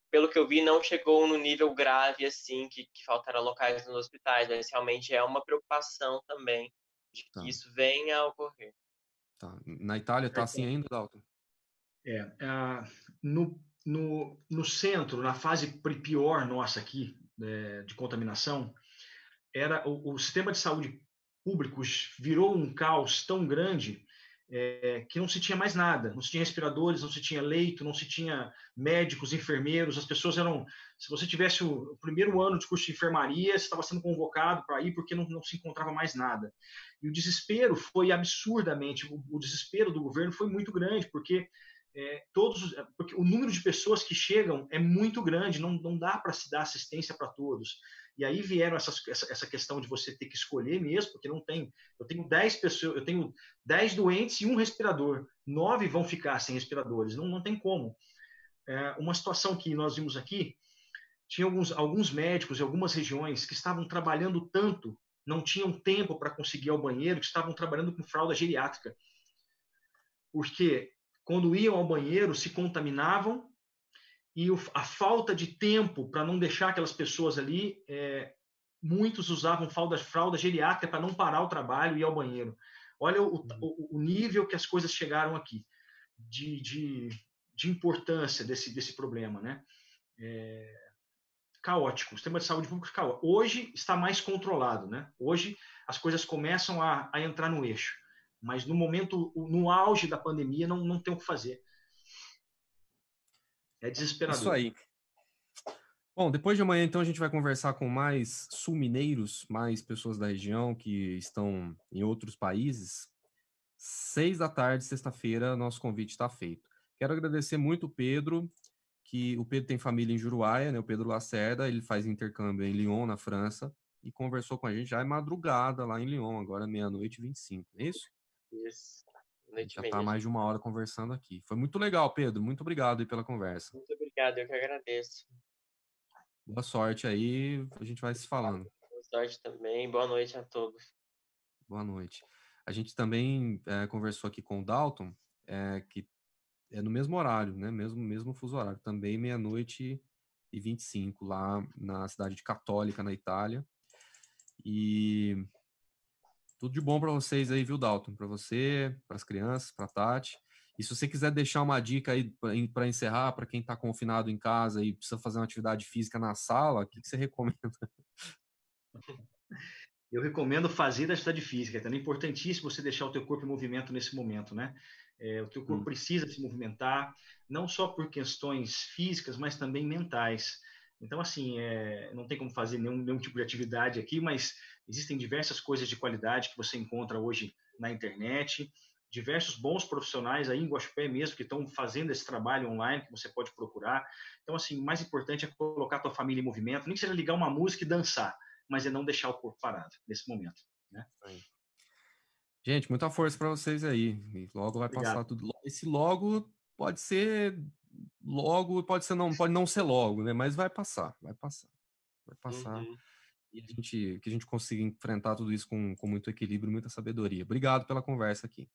[SPEAKER 4] pelo que eu vi, não chegou no nível grave, assim, que faltaram locais nos hospitais, mas realmente é uma preocupação também de que isso venha a ocorrer.
[SPEAKER 1] Tá. Na Itália está assim ainda, Dalton?
[SPEAKER 3] No centro, na fase pior nossa aqui, de contaminação, o sistema de saúde público virou um caos tão grande que não se tinha mais nada. Não se tinha respiradores, não se tinha leito, não se tinha médicos, enfermeiros. As pessoas eram... Se você tivesse o primeiro ano de curso de enfermaria, você estava sendo convocado para ir porque não se encontrava mais nada. E o desespero foi absurdamente... O desespero do governo foi muito grande, porque porque o número de pessoas que chegam é muito grande, não dá para se dar assistência para todos. E aí vieram essa questão de você ter que escolher mesmo, porque não tem... Eu tenho 10 pessoas, eu tenho 10 doentes e um respirador. 9 vão ficar sem respiradores, não tem como. Uma situação que nós vimos aqui, tinha alguns médicos em algumas regiões que estavam trabalhando tanto, não tinham tempo para conseguir ir ao banheiro, que estavam trabalhando com fralda geriátrica. Porque quando iam ao banheiro, se contaminavam, e a falta de tempo para não deixar aquelas pessoas ali, muitos usavam fralda geriátrica para não parar o trabalho e ir ao banheiro. Olha o nível que as coisas chegaram aqui, de importância desse problema, né? Caótico, o sistema de saúde pública caótico. Hoje está mais controlado, né? Hoje as coisas começam a entrar no eixo. Mas no momento, no auge da pandemia, não tem o que fazer. É desesperador.
[SPEAKER 1] Isso aí. Bom, depois de amanhã, então, a gente vai conversar com mais sul-mineiros, mais pessoas da região que estão em outros países. 6 da tarde, sexta-feira, nosso convite está feito. Quero agradecer muito o Pedro, que o Pedro tem família em Juruáia, né? O Pedro Lacerda, ele faz intercâmbio em Lyon, na França, e conversou com a gente já é madrugada lá em Lyon, agora 00h25, não é isso?
[SPEAKER 4] Isso.
[SPEAKER 1] A gente já está há mais de 1 hora conversando aqui. Foi muito legal, Pedro. Muito obrigado aí pela conversa.
[SPEAKER 4] Muito obrigado, eu que agradeço.
[SPEAKER 1] Boa sorte aí, a gente vai se falando.
[SPEAKER 4] Boa sorte também, boa noite a todos.
[SPEAKER 1] Boa noite. A gente também conversou aqui com o Dalton, que é no mesmo horário, né? Mesmo fuso horário, também 00h25, lá na cidade de Católica, na Itália. E tudo de bom para vocês aí, viu, Dalton? Para você, para as crianças, para a Tati. E se você quiser deixar uma dica aí para encerrar, para quem está confinado em casa e precisa fazer uma atividade física na sala, o que você recomenda?
[SPEAKER 3] Eu recomendo fazer da atividade física. É também importantíssimo você deixar o teu corpo em movimento nesse momento, né? O teu corpo precisa se movimentar, não só por questões físicas, mas também mentais. Então, assim, não tem como fazer nenhum tipo de atividade aqui, mas existem diversas coisas de qualidade que você encontra hoje na internet, diversos bons profissionais aí em Guaxupé mesmo que estão fazendo esse trabalho online que você pode procurar. Então, assim, o mais importante é colocar a tua família em movimento, nem que seja ligar uma música e dançar, mas é não deixar o corpo parado nesse momento, né?
[SPEAKER 1] Gente, muita força para vocês aí. E logo vai
[SPEAKER 3] Obrigado.
[SPEAKER 1] passar tudo. Esse logo pode ser logo, pode não ser logo, né? Mas vai passar. Vai passar.
[SPEAKER 4] Uhum.
[SPEAKER 1] E que a gente consiga enfrentar tudo isso com muito equilíbrio e muita sabedoria. Obrigado pela conversa aqui.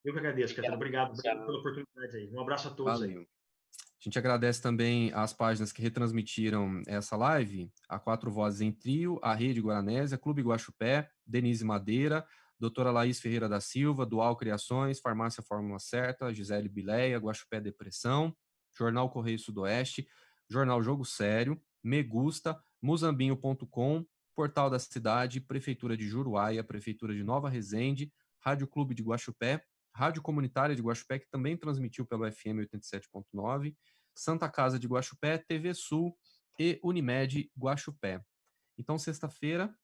[SPEAKER 3] Eu que agradeço, Caetano. Obrigado
[SPEAKER 4] Tchau.
[SPEAKER 3] pela oportunidade aí. Um abraço a todos aí.
[SPEAKER 1] Valeu. A gente agradece também as páginas que retransmitiram essa live, a Quatro Vozes em Trio, a Rede Guaranésia, Clube Guaxupé, Denise Madeira, Doutora Laís Ferreira da Silva, Dual Criações, Farmácia Fórmula Certa, Gisele Bileia, Guaxupé Depressão, Jornal Correio Sudoeste, Jornal Jogo Sério, Me Gusta, Muzambinho.com, Portal da Cidade, Prefeitura de Juruáia, Prefeitura de Nova Resende, Rádio Clube de Guaxupé, Rádio Comunitária de Guaxupé, que também transmitiu pelo FM 87.9, Santa Casa de Guaxupé, TV Sul e Unimed Guaxupé. Então, sexta-feira,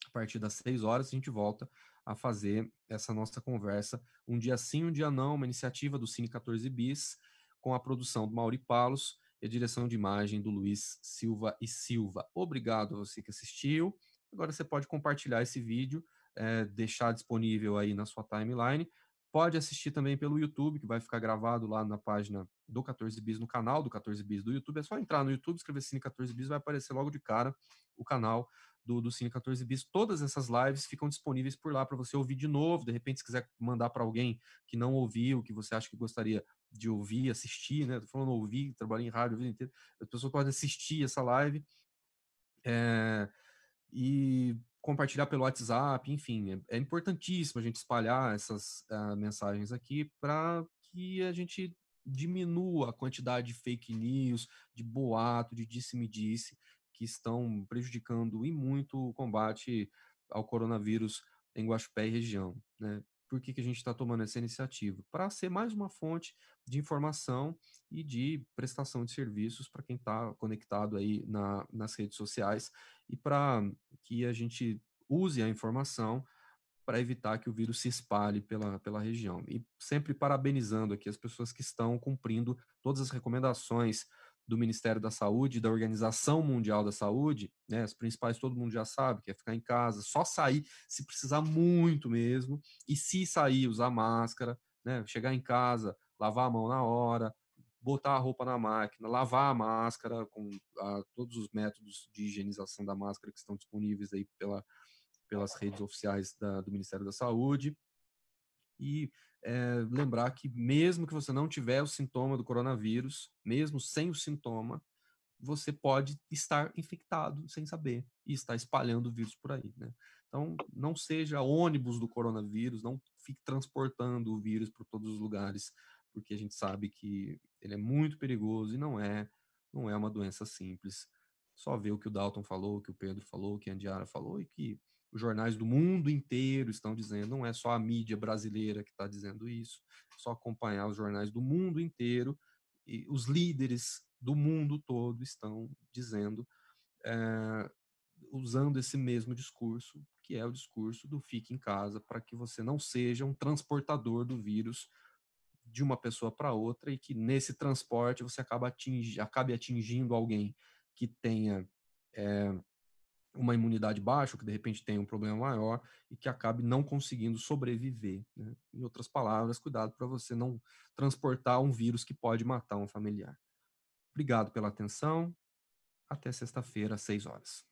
[SPEAKER 1] a partir das 6 horas, a gente volta a fazer essa nossa conversa. Um dia sim, um dia não, uma iniciativa do Cine 14 Bis, com a produção do Mauri Palos e a direção de imagem do Luiz Silva e Silva. Obrigado a você que assistiu. Agora você pode compartilhar esse vídeo, deixar disponível aí na sua timeline. Pode assistir também pelo YouTube, que vai ficar gravado lá na página do 14 Bis, no canal do 14 Bis do YouTube. É só entrar no YouTube, escrever Cine 14 Bis, vai aparecer logo de cara o canal do Cine 14 Bis. Todas essas lives ficam disponíveis por lá para você ouvir de novo. De repente, se quiser mandar para alguém que não ouviu, que você acha que gostaria de ouvir, assistir, né? Tô falando ouvir, trabalhei em rádio a vida inteira. As pessoas podem assistir essa live e compartilhar pelo WhatsApp, enfim. É importantíssimo a gente espalhar essas mensagens aqui para que a gente diminua a quantidade de fake news, de boato, de disse-me-disse, que estão prejudicando e muito o combate ao coronavírus em Guaxupé e região, né? Por que a gente está tomando essa iniciativa? Para ser mais uma fonte de informação e de prestação de serviços para quem está conectado aí nas redes sociais e para que a gente use a informação para evitar que o vírus se espalhe pela região. E sempre parabenizando aqui as pessoas que estão cumprindo todas as recomendações do Ministério da Saúde, da Organização Mundial da Saúde, né, as principais todo mundo já sabe, que é ficar em casa, só sair se precisar muito mesmo, e se sair, usar máscara, né, chegar em casa, lavar a mão na hora, botar a roupa na máquina, lavar a máscara com todos os métodos de higienização da máscara que estão disponíveis aí pelas redes oficiais do Ministério da Saúde. E lembrar que mesmo que você não tiver o sintoma do coronavírus, mesmo sem o sintoma, você pode estar infectado sem saber e estar espalhando o vírus por aí, né? Então, não seja ônibus do coronavírus, não fique transportando o vírus por todos os lugares, porque a gente sabe que ele é muito perigoso e não é uma doença simples. Só ver o que o Dalton falou, o que o Pedro falou, o que a Andiara falou e que Os jornais do mundo inteiro estão dizendo, não é só a mídia brasileira que está dizendo isso, é só acompanhar os jornais do mundo inteiro, e os líderes do mundo todo estão dizendo, usando esse mesmo discurso, que é o discurso do fique em casa, para que você não seja um transportador do vírus de uma pessoa para outra, e que nesse transporte você acabe atingindo alguém que tenha uma imunidade baixa, ou que de repente tenha um problema maior, e que acabe não conseguindo sobreviver, né? Em outras palavras, cuidado para você não transportar um vírus que pode matar um familiar. Obrigado pela atenção. Até sexta-feira, às 6 horas.